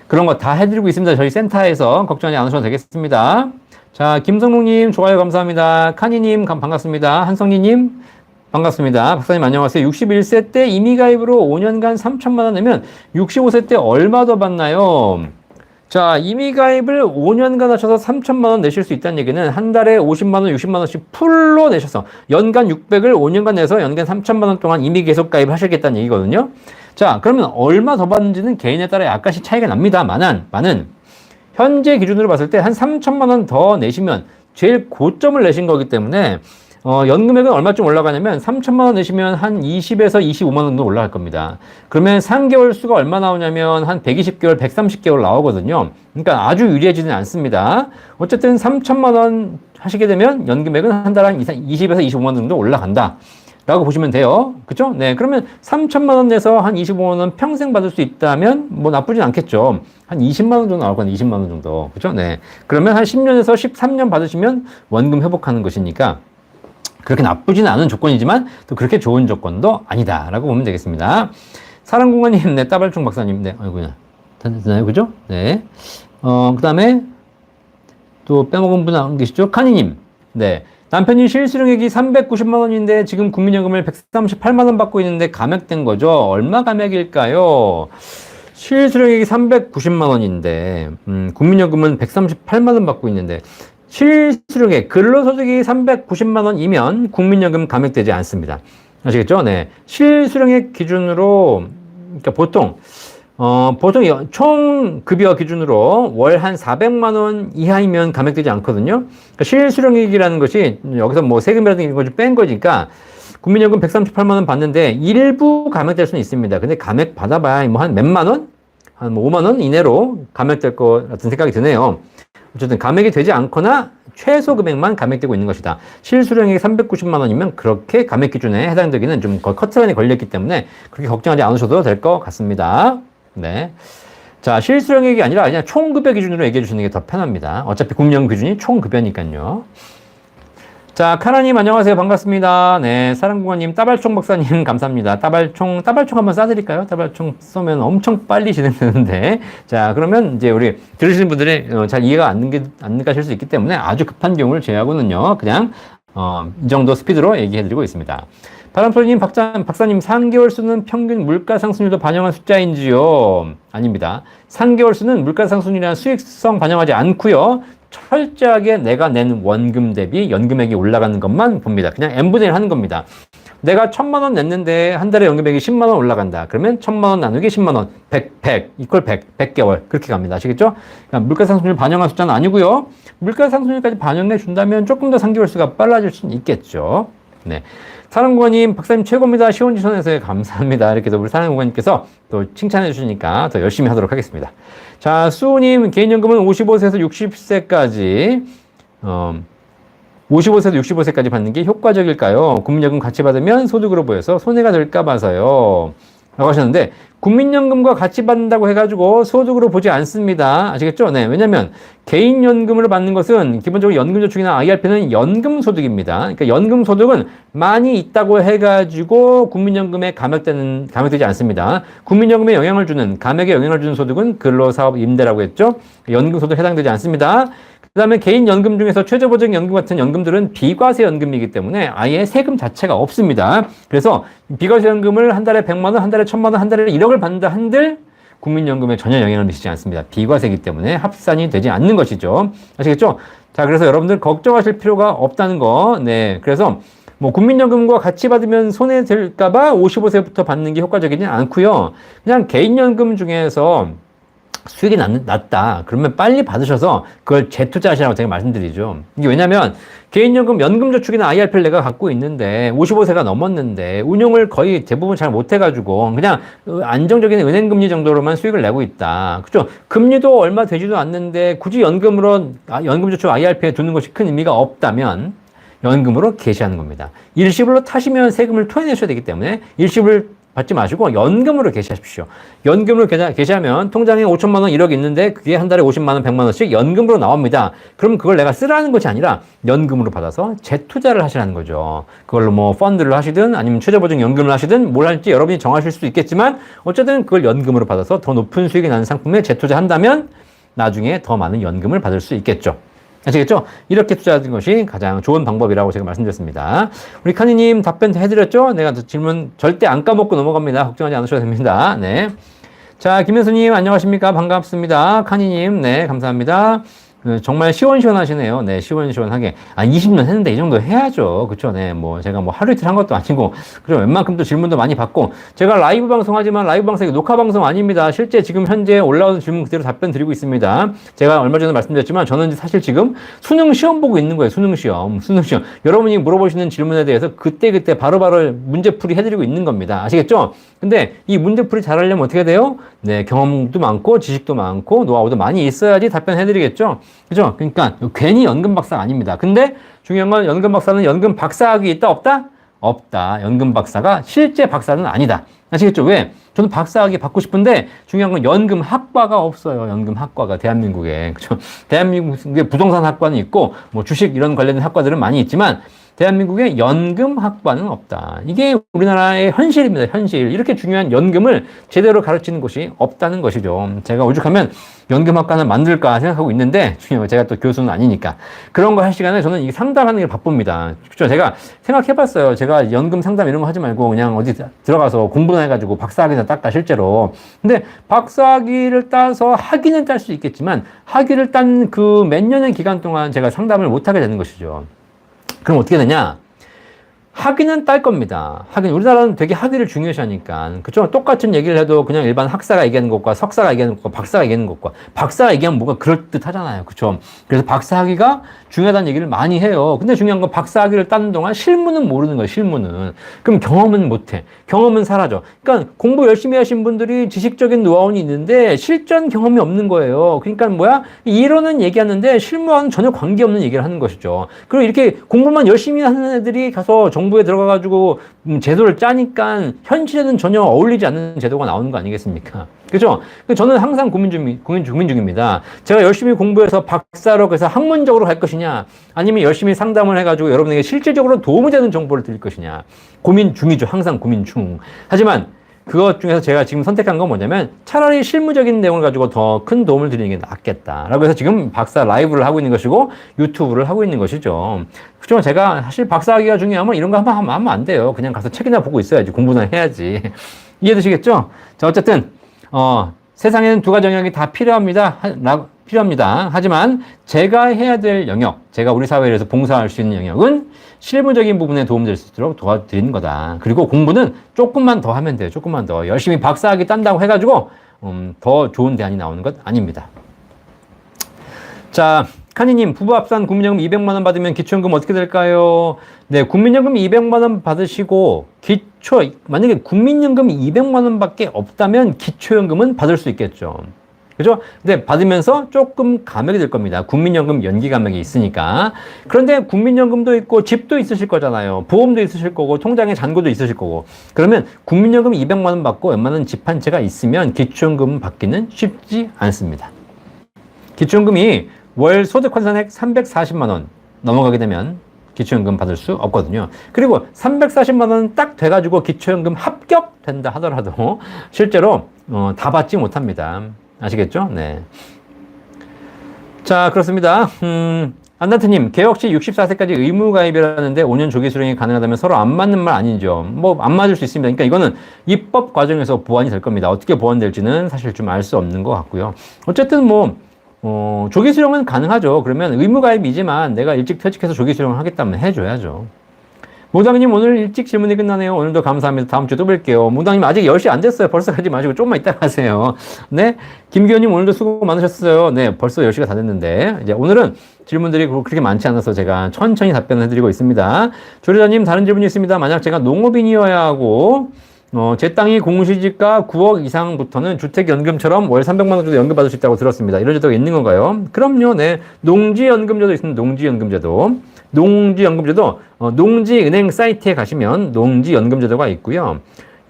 그런 거 다 해드리고 있습니다. 저희 센터에서 걱정하지 않으셔도 되겠습니다. 자, 김성록님, 좋아요, 감사합니다. 카니님, 반갑습니다. 한성리님, 반갑습니다. 박사님, 안녕하세요. 61세 때 임의가입으로 5년간 3천만원 내면 65세 때 얼마 더 받나요? 자, 임의가입을 5년간 하셔서 3천만원 내실 수 있다는 얘기는 한 달에 50만원, 60만원씩 풀로 내셔서 연간 600을 5년간 내서 연간 3천만원 동안 임의 계속 가입을 하시겠다는 얘기거든요. 자, 그러면 얼마 더 받는지는 개인에 따라 약간씩 차이가 납니다. 많은. 현재 기준으로 봤을 때 한 3천만 원 더 내시면 제일 고점을 내신 거기 때문에 연금액은 얼마쯤 올라가냐면 3천만 원 내시면 한 20에서 25만 원 정도 올라갈 겁니다. 그러면 3개월 수가 얼마 나오냐면 한 120개월, 130개월 나오거든요. 그러니까 아주 유리해지는 않습니다. 어쨌든 3천만 원 하시게 되면 연금액은 한 달 한 20에서 25만 원 정도 올라간다. 라고 보시면 돼요. 그쵸? 네. 그러면 3천만 원 내서 한 25만 원 평생 받을 수 있다면 뭐 나쁘진 않겠죠. 한 20만 원 정도 나올 거네. 20만 원 정도. 그쵸? 네. 그러면 한 10년에서 13년 받으시면 원금 회복하는 것이니까 그렇게 나쁘지는 않은 조건이지만 또 그렇게 좋은 조건도 아니다. 라고 보면 되겠습니다. 사랑공간님, 네. 따발총 박사님, 네. 아이고야. 됐나요? 그죠? 네. 그 다음에 또 빼먹은 분 안 계시죠? 카니님, 네. 남편이 실수령액이 390만 원인데 지금 국민연금을 138만 원 받고 있는데 감액된 거죠. 얼마 감액일까요? 실수령액이 390만 원인데 국민연금은 138만 원 받고 있는데 실수령액 근로소득이 390만 원이면 국민연금 감액되지 않습니다. 아시겠죠? 네. 실수령액 기준으로 그러니까 보통 총 급여 기준으로 월 한 400만 원 이하이면 감액되지 않거든요. 그러니까 실수령액이라는 것이 여기서 뭐 세금이라든지 이런 걸 좀 뺀 거니까 국민연금 138만 원 받는데 일부 감액될 수는 있습니다. 근데 감액 받아봐야 뭐 한 몇만 원? 한 뭐 5만 원 이내로 감액될 것 같은 생각이 드네요. 어쨌든 감액이 되지 않거나 최소 금액만 감액되고 있는 것이다. 실수령액이 390만 원이면 그렇게 감액 기준에 해당되기는 좀 커트라인이 걸렸기 때문에 그렇게 걱정하지 않으셔도 될 것 같습니다. 네. 자, 실수령액이 아니라 그냥 총급여 기준으로 얘기해 주시는 게 더 편합니다. 어차피 국민연금 기준이 총급여니까요. 자, 카라님 안녕하세요. 반갑습니다. 네, 사랑공원님, 따발총 박사님 감사합니다. 따발총 한번 쏴드릴까요? 따발총 쏘면 엄청 빨리 진행되는데. 자, 그러면 이제 우리 들으시는 분들이 잘 이해가 안 가실 수 있기 때문에 아주 급한 경우를 제외하고는요, 그냥 이 정도 스피드로 얘기해드리고 있습니다. 바람소리님, 박사님, 3개월 수는 평균 물가 상승률도 반영한 숫자인지요? 아닙니다. 3개월 수는 물가 상승률이나 수익성 반영하지 않고요. 철저하게 내가 낸 원금 대비 연금액이 올라가는 것만 봅니다. 그냥 n분의 1 하는 겁니다. 내가 1,000만 원 냈는데 한 달에 연금액이 10만 원 올라간다. 그러면 1,000만 원 나누기 10만 원, 100 이퀄 100개월 그렇게 갑니다. 아시겠죠? 그러니까 물가 상승률 반영한 숫자는 아니고요. 물가 상승률까지 반영해 준다면 조금 더 3개월 수가 빨라질 수는 있겠죠. 네. 사랑공원님, 박사님 최고입니다. 시원지선에서 감사합니다. 이렇게 또 우리 사랑공원님께서 또 칭찬해 주시니까 더 열심히 하도록 하겠습니다. 자, 수호님, 개인연금은 55세에서 60세까지, 55세에서 65세까지 받는 게 효과적일까요? 국민연금 같이 받으면 소득으로 보여서 손해가 될까 봐서요. 라고 하셨는데, 국민연금과 같이 받는다고 해가지고 소득으로 보지 않습니다. 아시겠죠? 네. 왜냐면, 개인연금을 받는 것은 기본적으로 연금저축이나 IRP는 연금소득입니다. 그러니까 연금소득은 많이 있다고 해가지고 국민연금에 감액되지 않습니다. 국민연금에 영향을 주는, 감액에 영향을 주는 소득은 근로사업 임대라고 했죠? 연금소득 해당되지 않습니다. 그 다음에 개인연금 중에서 최저보장연금 같은 연금들은 비과세연금이기 때문에 아예 세금 자체가 없습니다. 그래서 비과세연금을 한 달에 100만 원, 한 달에 1,000만 원, 한 달에 1억을 받는다 한들 국민연금에 전혀 영향을 미치지 않습니다. 비과세이기 때문에 합산이 되지 않는 것이죠. 아시겠죠? 자, 그래서 여러분들 걱정하실 필요가 없다는 거. 네. 그래서 뭐 국민연금과 같이 받으면 손해될까봐 55세부터 받는 게 효과적이지 않고요. 그냥 개인연금 중에서 수익이 낮다. 그러면 빨리 받으셔서 그걸 재투자하시라고 제가 말씀드리죠. 이게 왜냐면 개인연금, 연금저축이나 IRP를 내가 갖고 있는데 55세가 넘었는데 운용을 거의 대부분 잘 못해가지고 그냥 안정적인 은행금리 정도로만 수익을 내고 있다. 그죠? 금리도 얼마 되지도 않는데 굳이 연금저축 IRP에 두는 것이 큰 의미가 없다면 연금으로 개시하는 겁니다. 일시불로 타시면 세금을 토해내셔야 되기 때문에 일시불 받지 마시고 연금으로 개시하십시오. 연금으로 개시하면 통장에 5천만 원 1억 있는데 그게 한 달에 50만 원 100만 원씩 연금으로 나옵니다. 그럼 그걸 내가 쓰라는 것이 아니라 연금으로 받아서 재투자를 하시라는 거죠. 그걸로 뭐 펀드를 하시든 아니면 최저보증 연금을 하시든 뭘 할지 여러분이 정하실 수도 있겠지만 어쨌든 그걸 연금으로 받아서 더 높은 수익이 나는 상품에 재투자한다면 나중에 더 많은 연금을 받을 수 있겠죠. 아시겠죠? 이렇게 투자하는 것이 가장 좋은 방법이라고 제가 말씀드렸습니다. 우리 카니님 답변 해드렸죠? 내가 질문 절대 안 까먹고 넘어갑니다. 걱정하지 않으셔도 됩니다. 네. 자, 김현수님 안녕하십니까? 반갑습니다. 카니님, 네, 감사합니다. 정말 시원시원하시네요. 네, 시원시원하게. 20년 했는데 이 정도 해야죠. 그쵸? 네, 뭐, 제가 뭐 하루 이틀 한 것도 아니고, 그럼 웬만큼 또 질문도 많이 받고, 제가 라이브 방송하지만 라이브 방송이 녹화 방송 아닙니다. 실제 지금 현재 올라오는 질문 그대로 답변 드리고 있습니다. 제가 얼마 전에 말씀드렸지만, 저는 사실 지금 수능 시험 보고 있는 거예요. 수능 시험. 여러분이 물어보시는 질문에 대해서 그때그때 바로바로 문제풀이 해드리고 있는 겁니다. 아시겠죠? 근데 이 문제풀이 잘하려면 어떻게 돼요? 네, 경험도 많고, 지식도 많고, 노하우도 많이 있어야지 답변해드리겠죠? 그죠? 그러니까 괜히 연금 박사가 아닙니다. 근데 중요한 건 연금 박사는 연금 박사학위 있다 없다? 없다. 연금 박사가 실제 박사는 아니다. 아시겠죠? 왜? 저는 박사학위 받고 싶은데 중요한 건 연금 학과가 없어요. 연금 학과가 대한민국에. 그죠? 대한민국에 부동산 학과는 있고 뭐 주식 이런 관련된 학과들은 많이 있지만 대한민국에 연금학과는 없다. 이게 우리나라의 현실입니다. 현실. 이렇게 중요한 연금을 제대로 가르치는 곳이 없다는 것이죠. 제가 오죽하면 연금학과는 만들까 생각하고 있는데 제가 또 교수는 아니니까 그런 거 할 시간에 저는 이 상담하는 게 바쁩니다. 그렇죠? 제가 생각해봤어요. 제가 연금 상담 이런 거 하지 말고 그냥 어디 들어가서 공부나 해가지고 박사학위나 땄다 실제로. 근데 박사학위를 따서 학위는 딸 수 있겠지만 학위를 딴 그 몇 년의 기간 동안 제가 상담을 못 하게 되는 것이죠. 그럼 어떻게 되냐? 학위는 딸 겁니다. 우리나라는 되게 학위를 중요시하니까. 그쵸? 똑같은 얘기를 해도 그냥 일반 학사가 얘기하는 것과 석사가 얘기하는 것과 박사가 얘기하는 것과 박사가 얘기하면 뭔가 그럴듯하잖아요. 그쵸? 그래서 박사학위가 중요하다는 얘기를 많이 해요. 근데 중요한 건 박사학위를 따는 동안 실무는 모르는 거예요. 실무는. 그럼 경험은 못해. 경험은 사라져. 그러니까 공부 열심히 하신 분들이 지식적인 노하우는 있는데 실전 경험이 없는 거예요. 그러니까 뭐야? 이론은 얘기하는데 실무와는 전혀 관계없는 얘기를 하는 것이죠. 그리고 이렇게 공부만 열심히 하는 애들이 가서 정부에 들어가가지고 제도를 짜니까 현실에는 전혀 어울리지 않는 제도가 나오는 거 아니겠습니까? 그죠? 저는 항상 고민 중입니다. 제가 열심히 공부해서 박사로 해서 학문적으로 갈 것이냐, 아니면 열심히 상담을 해가지고 여러분에게 실질적으로 도움이 되는 정보를 드릴 것이냐. 고민 중이죠. 항상 고민 중. 하지만 그것 중에서 제가 지금 선택한 건 뭐냐면 차라리 실무적인 내용을 가지고 더 큰 도움을 드리는 게 낫겠다라고 해서 지금 박사 라이브를 하고 있는 것이고 유튜브를 하고 있는 것이죠. 그렇죠. 제가 사실 박사학위가 중요하면 이런 거 하면 안 돼요. 그냥 가서 책이나 보고 있어야지. 공부나 해야지. 이해되시겠죠? 자, 어쨌든 세상에는 두 가지 영역이 다 필요합니다. 하지만 제가 해야 될 영역, 제가 우리 사회에서 봉사할 수 있는 영역은 실무적인 부분에 도움될 수 있도록 도와드리는 거다. 그리고 공부는 조금만 더 하면 돼요. 조금만 더. 열심히 박사학위 딴다고 해가지고 더 좋은 대안이 나오는 것 아닙니다. 자, 카니님, 부부 합산 국민연금 200만 원 받으면 기초연금 어떻게 될까요? 네, 국민연금 200만 원 받으시고 만약에 국민연금 200만 원밖에 없다면 기초연금은 받을 수 있겠죠. 그죠? 근데 받으면서 조금 감액이 될 겁니다. 국민연금 연기 감액이 있으니까. 그런데 국민연금도 있고 집도 있으실 거잖아요. 보험도 있으실 거고 통장에 잔고도 있으실 거고. 그러면 국민연금 200만 원 받고 웬만한 집 한 채가 있으면 기초연금 받기는 쉽지 않습니다. 기초연금이 월 소득 환산액 340만 원 넘어가게 되면 기초연금 받을 수 없거든요. 그리고 340만 원 딱 돼가지고 기초연금 합격된다 하더라도 실제로 다 받지 못합니다. 아시겠죠? 네. 자, 그렇습니다. 안나트님, 개혁 시 64세까지 의무가입이라는데 5년 조기 수령이 가능하다면 서로 안 맞는 말 아니죠? 뭐, 안 맞을 수 있습니다. 그러니까 이거는 입법 과정에서 보완이 될 겁니다. 어떻게 보완될지는 사실 좀 알 수 없는 것 같고요. 어쨌든 조기 수령은 가능하죠. 그러면 의무가입이지만 내가 일찍 퇴직해서 조기 수령을 하겠다면 해줘야죠. 모당님 오늘 일찍 질문이 끝나네요. 오늘도 감사합니다. 다음 주에 또 뵐게요. 모당님 아직 10시 안 됐어요. 벌써 가지 마시고 조금만 이따 가세요. 네. 김기현님 오늘도 수고 많으셨어요. 네. 벌써 10시가 다 됐는데. 이제 오늘은 질문들이 그렇게 많지 않아서 제가 천천히 답변을 해드리고 있습니다. 조리자님 다른 질문이 있습니다. 만약 제가 농업인이어야 하고, 제 땅이 공시지가 9억 이상부터는 주택연금처럼 월 300만 원 정도 연금받을 수 있다고 들었습니다. 이런 제도가 있는 건가요? 그럼요. 네. 농지연금제도 있습니다. 농지연금제도. 농지은행 사이트에 가시면 농지연금제도가 있고요.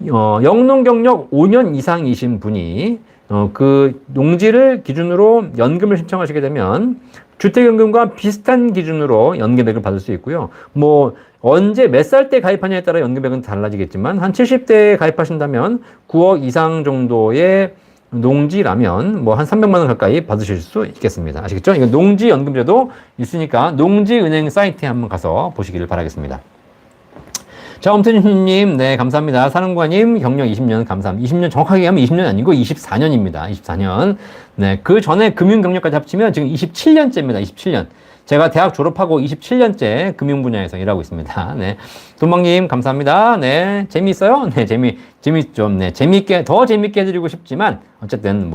영농경력 5년 이상이신 분이 그 농지를 기준으로 연금을 신청하시게 되면 주택연금과 비슷한 기준으로 연금액을 받을 수 있고요. 언제 몇 살 때 가입하냐에 따라 연금액은 달라지겠지만 한 70대에 가입하신다면 9억 이상 정도의 농지라면 한 300만 원 가까이 받으실 수 있겠습니다. 아시겠죠? 이거 농지연금제도 있으니까 농지은행 사이트에 한번 가서 보시기를 바라겠습니다. 자, 엄태준님, 네, 감사합니다. 사랑과님, 경력 20년 감사합니다. 20년 정확하게 하면 20년이 아니고 24년입니다. 24년. 네, 그 전에 금융 경력까지 합치면 지금 27년째입니다. 27년. 제가 대학 졸업하고 27년째 금융 분야에서 일하고 있습니다. 네. 돈방님, 감사합니다. 네. 재미있어요? 네, 재밌죠. 네. 더 재밌게 해드리고 싶지만, 어쨌든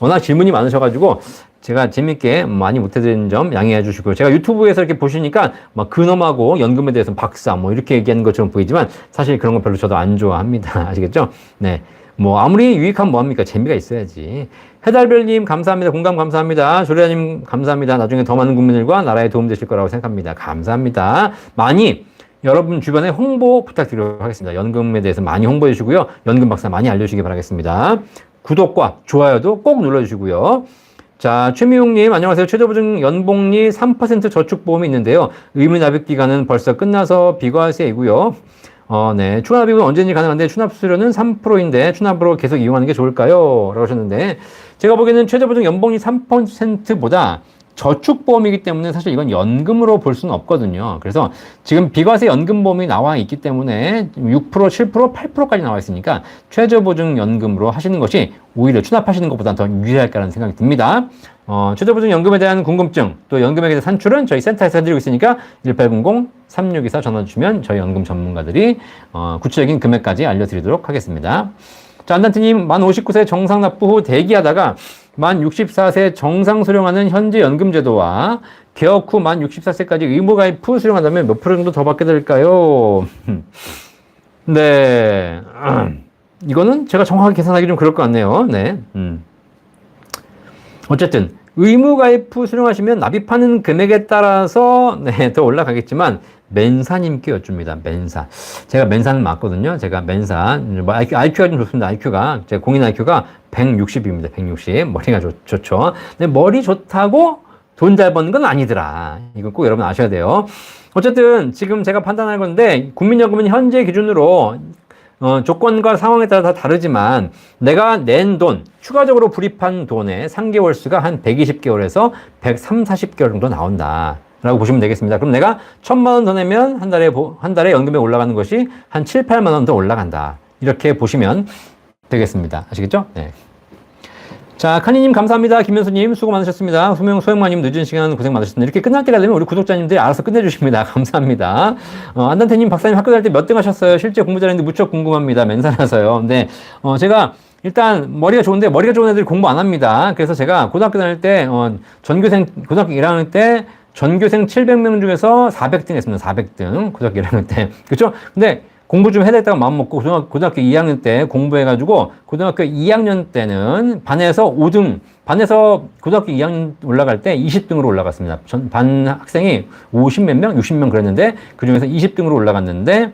워낙 질문이 많으셔가지고, 제가 재밌게 많이 못해드리는 점 양해해 주시고요. 제가 유튜브에서 이렇게 보시니까, 근엄하고 연금에 대해서 박사, 이렇게 얘기하는 것처럼 보이지만, 사실 그런 거 별로 저도 안 좋아합니다. 아시겠죠? 네. 아무리 유익하면 뭐합니까? 재미가 있어야지. 해달별님, 감사합니다. 공감 감사합니다. 조리아님, 감사합니다. 나중에 더 많은 국민들과 나라에 도움되실 거라고 생각합니다. 감사합니다. 많이 여러분 주변에 홍보 부탁드리도록 하겠습니다. 연금에 대해서 많이 홍보해 주시고요. 연금 박사 많이 알려주시기 바라겠습니다. 구독과 좋아요도 꼭 눌러주시고요. 자, 최미용님, 안녕하세요. 최저보증 연봉리 3% 저축보험이 있는데요. 의무납입기간은 벌써 끝나서 비과세이고요. 네. 추납입은 언제든지 가능한데 추납수수료는 3%인데 추납으로 계속 이용하는 게 좋을까요? 라고 하셨는데 제가 보기에는 최저보증 연봉이 3%보다 저축보험이기 때문에 사실 이건 연금으로 볼 수는 없거든요. 그래서 지금 비과세 연금보험이 나와 있기 때문에 6%, 7%, 8%까지 나와 있으니까 최저보증 연금으로 하시는 것이 오히려 추납하시는 것보다 더 유리할까라는 생각이 듭니다. 최저보증 연금에 대한 궁금증, 또 연금액에 대한 산출은 저희 센터에서 해드리고 있으니까 1800-3624 전화 주시면 저희 연금 전문가들이 구체적인 금액까지 알려드리도록 하겠습니다. 자, 안단트님, 만 59세 정상 납부 후 대기하다가 만 64세 정상 수령하는 현재 연금제도와 개혁 후 만 64세까지 의무가입 후 수령한다면 몇 프로 정도 더 받게 될까요? 네. 이거는 제가 정확하게 계산하기 좀 그럴 것 같네요. 네. 어쨌든 의무가입 후 수령하시면 납입하는 금액에 따라서 더 올라가겠지만 멘사님께 여쭙니다. 멘사. 제가 멘사는 맞거든요. 제가 멘사. 뭐 IQ가 좀 좋습니다. IQ가, 제 공인 IQ가 160입니다. 160. 머리가 좋죠. 근데 머리 좋다고 돈 잘 버는 건 아니더라. 이건 꼭 여러분 아셔야 돼요. 어쨌든 지금 제가 판단할 건데, 국민연금은 현재 기준으로 조건과 상황에 따라 다 다르지만 내가 낸 돈, 추가적으로 불입한 돈의 상계월 수가 한 120개월에서 130, 40개월 정도 나온다 라고 보시면 되겠습니다. 그럼 내가 1,000만 원 더 내면 한 달에 연금에 올라가는 것이 한 7, 8만 원 더 올라간다. 이렇게 보시면 되겠습니다. 아시겠죠? 네. 자, 카니님 감사합니다. 김현수님 수고 많으셨습니다. 소영마님 늦은 시간 고생 많으셨습니다. 이렇게 끝날 때가 되면 우리 구독자님들이 알아서 끝내주십니다. 감사합니다. 안단태님 박사님 학교 다닐 때 몇 등 하셨어요? 실제 공부 잘했는데 무척 궁금합니다. 맨살아서요. 근데 제가 일단 머리가 좋은데 머리가 좋은 애들이 공부 안 합니다. 그래서 제가 고등학교 다닐 때 고등학교 1학년 때 전교생 700명 중에서 400등 했습니다. 400등. 고등학교 1학년 때. 그렇죠? 근데 공부 좀 해야 되겠다고 마음먹고 고등학교 2학년 때 공부해가지고 고등학교 2학년 때는 반에서 5등, 반에서 고등학교 2학년 올라갈 때 20등으로 올라갔습니다. 반 학생이 50몇 명, 60명 그랬는데 그 중에서 20등으로 올라갔는데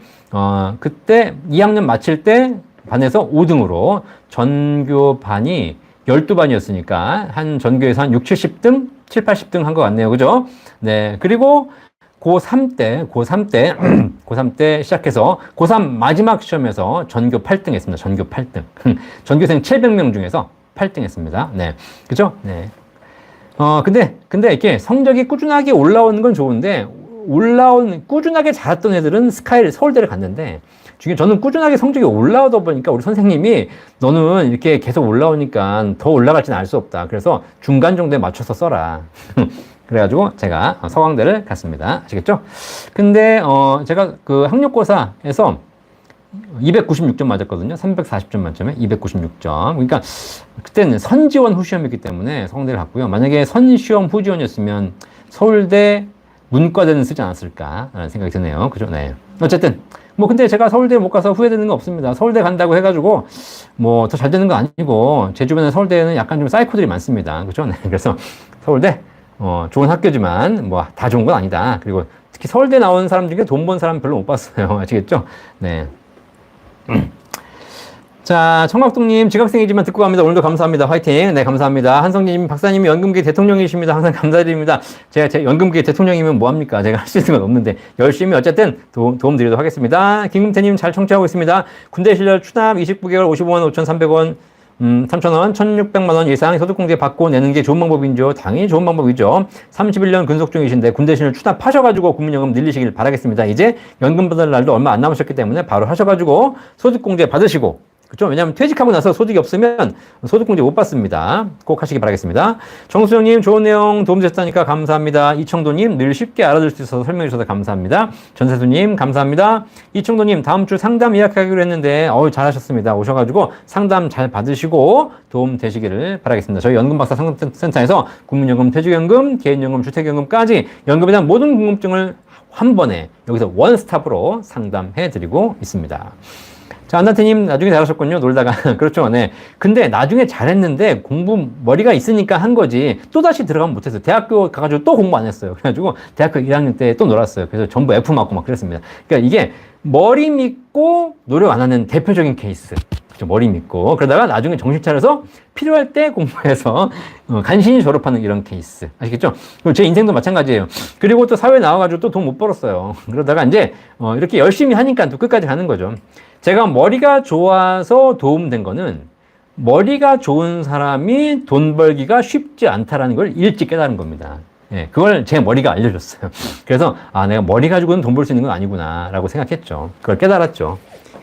그때 2학년 마칠 때 반에서 5등으로 전교 반이 12반이었으니까 한 전교에서 한 6, 70등, 7, 80등 한 것 같네요. 그죠? 네. 그리고 고3 때 시작해서 고3 마지막 시험에서 전교 8등 했습니다. 전교 8등. 전교생 700명 중에서 8등 했습니다. 네. 그죠? 네. 근데 이렇게 성적이 꾸준하게 올라오는 건 좋은데, 꾸준하게 잘했던 애들은 서울대를 갔는데, 저는 꾸준하게 성적이 올라오다 보니까 우리 선생님이 너는 이렇게 계속 올라오니까 더 올라갈지는 알 수 없다. 그래서 중간 정도에 맞춰서 써라. 그래가지고 제가 서강대를 갔습니다. 아시겠죠? 근데 제가 그 학력고사에서 296점 맞았거든요. 340점 만점에 296점. 그러니까 그때는 선지원 후시험이었기 때문에 서강대를 갔고요. 만약에 선시험 후지원이었으면 서울대 문과대는 쓰지 않았을까라는 생각이 드네요. 그죠? 네. 어쨌든 근데 제가 서울대 못 가서 후회되는 거 없습니다. 서울대 간다고 해가지고 더 잘 되는 거 아니고 제 주변에 서울대는 약간 좀 사이코들이 많습니다. 그죠? 네. 그래서 서울대 좋은 학교지만 다 좋은 건 아니다. 그리고 특히 서울대 나온 사람 중에 돈 번 사람 별로 못 봤어요. 아시겠죠? 네. 자, 청학동님 지각생이지만 듣고 갑니다. 오늘도 감사합니다. 화이팅. 네, 감사합니다. 한성님 박사님이 연금계 대통령이십니다. 항상 감사드립니다. 제가 연금계 대통령이면 뭐합니까? 제가 할 수 있는 건 없는데 열심히 어쨌든 도움 드리도록 하겠습니다. 김금태님 잘 청취하고 있습니다. 군대 실력 추납 29개월 55만 5,300원 3,000원, 1,600만 원 이상 소득공제 받고 내는 게 좋은 방법이죠. 당연히 좋은 방법이죠. 31년 근속 중이신데 군대신을 추납하셔가지고 국민연금 늘리시길 바라겠습니다. 이제 연금 받을 날도 얼마 안 남으셨기 때문에 바로 하셔가지고 소득공제 받으시고, 그렇죠? 왜냐하면 퇴직하고 나서 소득이 없으면 소득공제 못 받습니다. 꼭 하시기 바라겠습니다. 정수영님 좋은 내용 도움되셨다니까 감사합니다. 이청도님 늘 쉽게 알아들 수 있어서 설명해 주셔서 감사합니다. 전세수님 감사합니다. 이청도님 다음 주 상담 예약하기로 했는데 잘하셨습니다. 오셔가지고 상담 잘 받으시고 도움 되시기를 바라겠습니다. 저희 연금박사 상담센터에서 국민연금, 퇴직연금, 개인연금, 주택연금까지 연금에 대한 모든 궁금증을 한 번에 여기서 원스톱으로 상담해 드리고 있습니다. 자, 안나태님 나중에 잘하셨군요. 놀다가. 그렇죠. 네. 근데 나중에 잘했는데 공부 머리가 있으니까 한 거지. 또다시 들어가면 못했어요. 대학교 가가지고 또 공부 안 했어요. 그래가지고 대학교 1학년 때 또 놀았어요. 그래서 전부 F 맞고 막 그랬습니다. 그러니까 이게 머리 믿고 노력 안 하는 대표적인 케이스. 그렇죠. 머리 믿고. 그러다가 나중에 정신 차려서 필요할 때 공부해서 간신히 졸업하는 이런 케이스. 아시겠죠? 제 인생도 마찬가지예요. 그리고 또 사회에 나와가지고 또 돈 못 벌었어요. 그러다가 이제 이렇게 열심히 하니까 또 끝까지 가는 거죠. 제가 머리가 좋아서 도움된 거는 머리가 좋은 사람이 돈 벌기가 쉽지 않다라는 걸 일찍 깨달은 겁니다. 예, 그걸 제 머리가 알려줬어요. 그래서 내가 머리 가지고는 돈 벌 수 있는 건 아니구나 라고 생각했죠. 그걸 깨달았죠.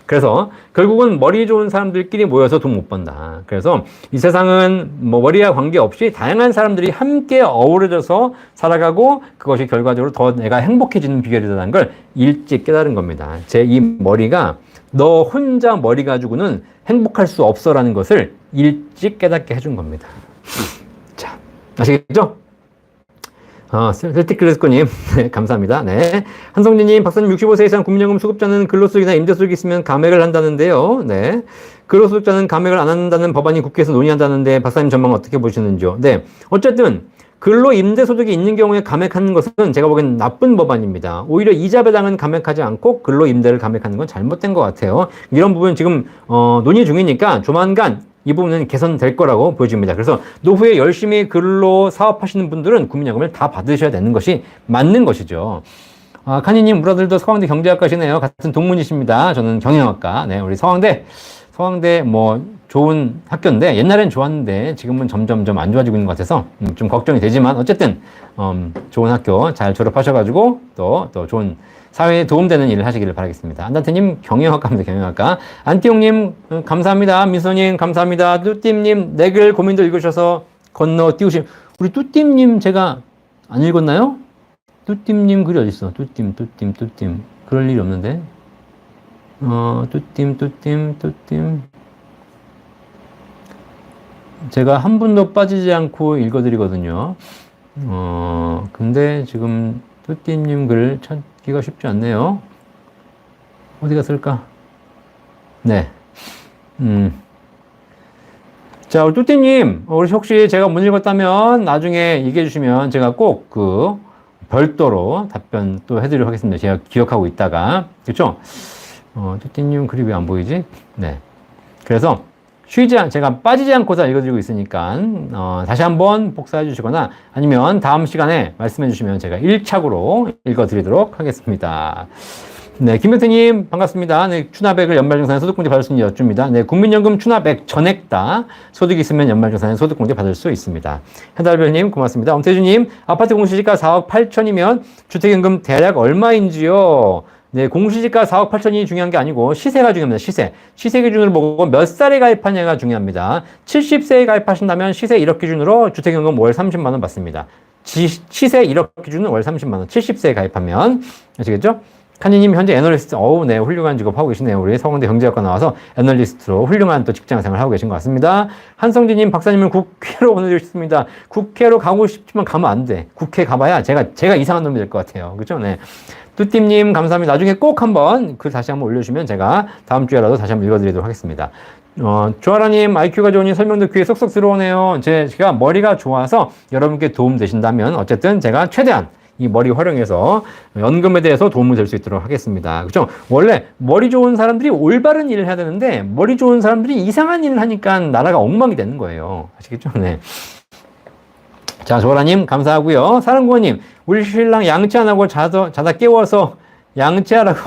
그래서 결국은 머리 좋은 사람들끼리 모여서 돈 못 번다. 그래서 이 세상은 머리와 관계없이 다양한 사람들이 함께 어우러져서 살아가고 그것이 결과적으로 더 내가 행복해지는 비결이라는 걸 일찍 깨달은 겁니다. 제 이 머리가 너 혼자 머리 가지고는 행복할 수 없어라는 것을 일찍 깨닫게 해준 겁니다. 자, 아시겠죠? 셀틱크레스코님, 네, 감사합니다. 네. 한성진님, 박사님 65세 이상 국민연금 수급자는 근로수익이나 임대수익이 있으면 감액을 한다는데요. 네. 근로수급자는 감액을 안 한다는 법안이 국회에서 논의한다는데 박사님 전망 어떻게 보시는지요? 네. 어쨌든, 근로 임대소득이 있는 경우에 감액하는 것은 제가 보기엔 나쁜 법안입니다. 오히려 이자 배당은 감액하지 않고 근로 임대를 감액하는 건 잘못된 것 같아요. 이런 부분 지금 논의 중이니까 조만간 이 부분은 개선될 거라고 보여집니다. 그래서 노후에 열심히 근로 사업하시는 분들은 국민연금을 다 받으셔야 되는 것이 맞는 것이죠. 카니님, 우리 아들도 서강대 경제학과시네요. 같은 동문이십니다. 저는 경영학과. 네, 우리 서강대 뭐 좋은 학교인데 옛날엔 좋았는데 지금은 점점점 안 좋아지고 있는 것 같아서 좀 걱정이 되지만 어쨌든 좋은 학교 잘 졸업하셔가지고 또 좋은 사회에 도움되는 일을 하시기를 바라겠습니다. 안단태님 경영학과입니다. 경영학과. 안띠용님 감사합니다. 민소님 감사합니다. 뚜띠님 내 글 고민도 읽으셔서 건너뛰우심. 우리 뚜띠님 제가 안 읽었나요? 뚜띠님 글이 어딨어? 뚜띠. 그럴 일이 없는데. 뚜띠. 제가 한 분도 빠지지 않고 읽어드리거든요. 근데 지금 뚜띠님 글 찾기가 쉽지 않네요. 어디 갔을까? 네. 자, 우리 뚜띠님, 우리 혹시 제가 못 읽었다면 나중에 얘기해 주시면 제가 꼭 별도로 답변 또 해드리도록 하겠습니다. 제가 기억하고 있다가. 그쵸? 뚜띠님 글이 왜 안 보이지? 네. 그래서 제가 빠지지 않고서 읽어드리고 있으니까, 다시 한번 복사해 주시거나 아니면 다음 시간에 말씀해 주시면 제가 1착으로 읽어드리도록 하겠습니다. 네, 김명태님 반갑습니다. 네, 추납액을 연말정산에 소득공제 받을 수 있는 여쭙니다. 네, 국민연금 추납액 전액 다 소득이 있으면 연말정산에 소득공제 받을 수 있습니다. 해달별님 고맙습니다. 엄태주님, 아파트 공시지가 4억 8천이면 주택연금 대략 얼마인지요? 네, 공시지가 4억 8천이 중요한 게 아니고 시세가 중요합니다. 시세 기준으로 보고 몇 살에 가입하냐가 중요합니다. 70세에 가입하신다면 시세 1억 기준으로 주택연금 월 30만 원 받습니다. 시세 1억 기준은 월 30만 원. 70세에 가입하면 아시겠죠? 카니님 현재 애널리스트, 네, 훌륭한 직업 하고 계시네요. 우리 서강대 경제학과 나와서 애널리스트로 훌륭한 또 직장 생활 하고 계신 것 같습니다. 한성진님, 박사님을 국회로 보내드리고 싶습니다. 국회로 가고 싶지만 가면 안 돼. 국회 가봐야 제가 이상한 놈이 될 것 같아요. 그죠? 네. 뚜띠님, 감사합니다. 나중에 꼭 한번 글 다시 한번 올려주시면 제가 다음 주에라도 다시 한번 읽어드리도록 하겠습니다. 조아라님, IQ가 좋으니 설명도 귀에 쏙쏙 들어오네요. 제가 머리가 좋아서 여러분께 도움 되신다면 어쨌든 제가 최대한 이 머리 활용해서 연금에 대해서 도움이 될 수 있도록 하겠습니다. 그렇죠? 원래 머리 좋은 사람들이 올바른 일을 해야 되는데 머리 좋은 사람들이 이상한 일을 하니까 나라가 엉망이 되는 거예요. 아시겠죠? 네. 자, 조라님 감사하고요. 사랑구원님, 우리 신랑 양치 안 하고 자다 깨워서 양치하라고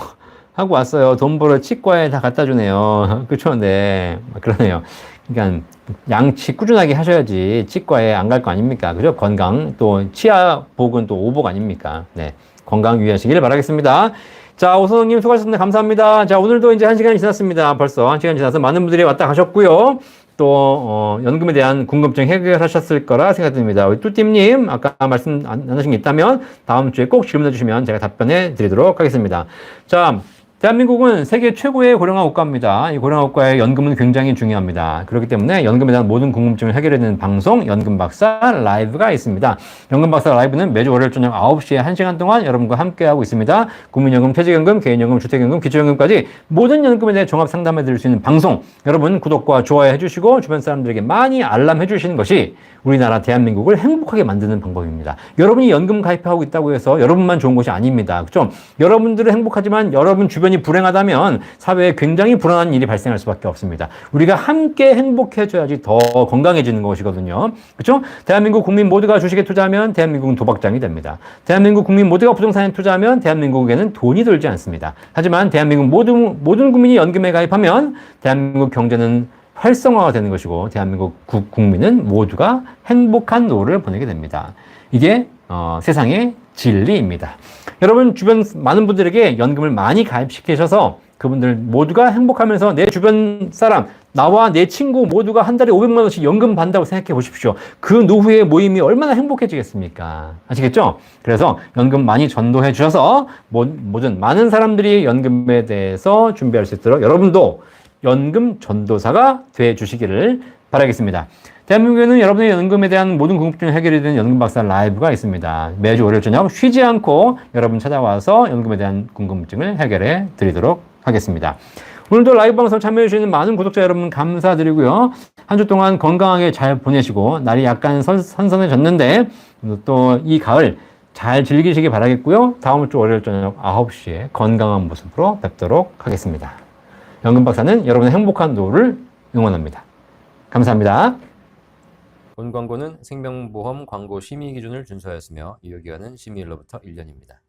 하고 왔어요. 돈 벌어 치과에 다 갖다 주네요. 그렇죠? 네. 그러네요. 그러니까 양치 꾸준하게 하셔야지 치과에 안 갈 거 아닙니까? 그죠? 건강 또 치아 복은 또 오복 아닙니까? 네. 건강 유의하시길 바라겠습니다. 자, 오선호님 수고하셨습니다. 감사합니다. 자, 오늘도 이제 1시간이 지났습니다. 벌써 1시간 지나서 많은 분들이 왔다 가셨고요. 또 연금에 대한 궁금증 해결하셨을 거라 생각됩니다. 우리 뚜띠님 아까 말씀 안 하신 게 있다면 다음 주에 꼭 질문해 주시면 제가 답변해 드리도록 하겠습니다. 자, 대한민국은 세계 최고의 고령화 국가입니다. 이 고령화 국가의 연금은 굉장히 중요합니다. 그렇기 때문에 연금에 대한 모든 궁금증을 해결해내는 방송 연금박사 라이브가 있습니다. 연금박사 라이브는 매주 월요일 저녁 9시에 1시간 동안 여러분과 함께하고 있습니다. 국민연금, 퇴직연금, 개인연금, 주택연금, 기초연금까지 모든 연금에 대해 종합 상담해 드릴 수 있는 방송, 여러분 구독과 좋아요 해주시고 주변 사람들에게 많이 알람해 주시는 것이 우리나라 대한민국을 행복하게 만드는 방법입니다. 여러분이 연금 가입하고 있다고 해서 여러분만 좋은 것이 아닙니다. 그렇죠? 여러분들은 행복하지만 여러분 주변이 불행하다면 사회에 굉장히 불안한 일이 발생할 수밖에 없습니다. 우리가 함께 행복해져야지 더 건강해지는 것이거든요. 그렇죠? 대한민국 국민 모두가 주식에 투자하면 대한민국은 도박장이 됩니다. 대한민국 국민 모두가 부동산에 투자하면 대한민국에는 돈이 들지 않습니다. 하지만 대한민국 모든 국민이 연금에 가입하면 대한민국 경제는 활성화가 되는 것이고 대한민국 국민은 모두가 행복한 노후를 보내게 됩니다. 이게 세상의 진리입니다. 여러분 주변 많은 분들에게 연금을 많이 가입시키셔서 그분들 모두가 행복하면서 내 주변 사람, 나와 내 친구 모두가 한 달에 500만 원씩 연금 받는다고 생각해 보십시오. 그 노후의 모임이 얼마나 행복해지겠습니까? 아시겠죠? 그래서 연금 많이 전도해 주셔서 모든 많은 사람들이 연금에 대해서 준비할 수 있도록 여러분도 연금 전도사가 돼 주시기를 바라겠습니다. 대한민국에는 여러분의 연금에 대한 모든 궁금증을 해결해 드리는 연금박사 라이브가 있습니다. 매주 월요일 저녁 쉬지 않고 여러분 찾아와서 연금에 대한 궁금증을 해결해 드리도록 하겠습니다. 오늘도 라이브 방송 참여해주시는 많은 구독자 여러분 감사드리고요. 한 주 동안 건강하게 잘 보내시고, 날이 약간 선선해졌는데, 또 이 가을 잘 즐기시기 바라겠고요. 다음 주 월요일 저녁 9시에 건강한 모습으로 뵙도록 하겠습니다. 연금 박사는 여러분의 행복한 노후를 응원합니다. 감사합니다. 본 광고는 생명보험 광고 심의 기준을 준수하였으며 유효기간은 심의일로부터 1년입니다.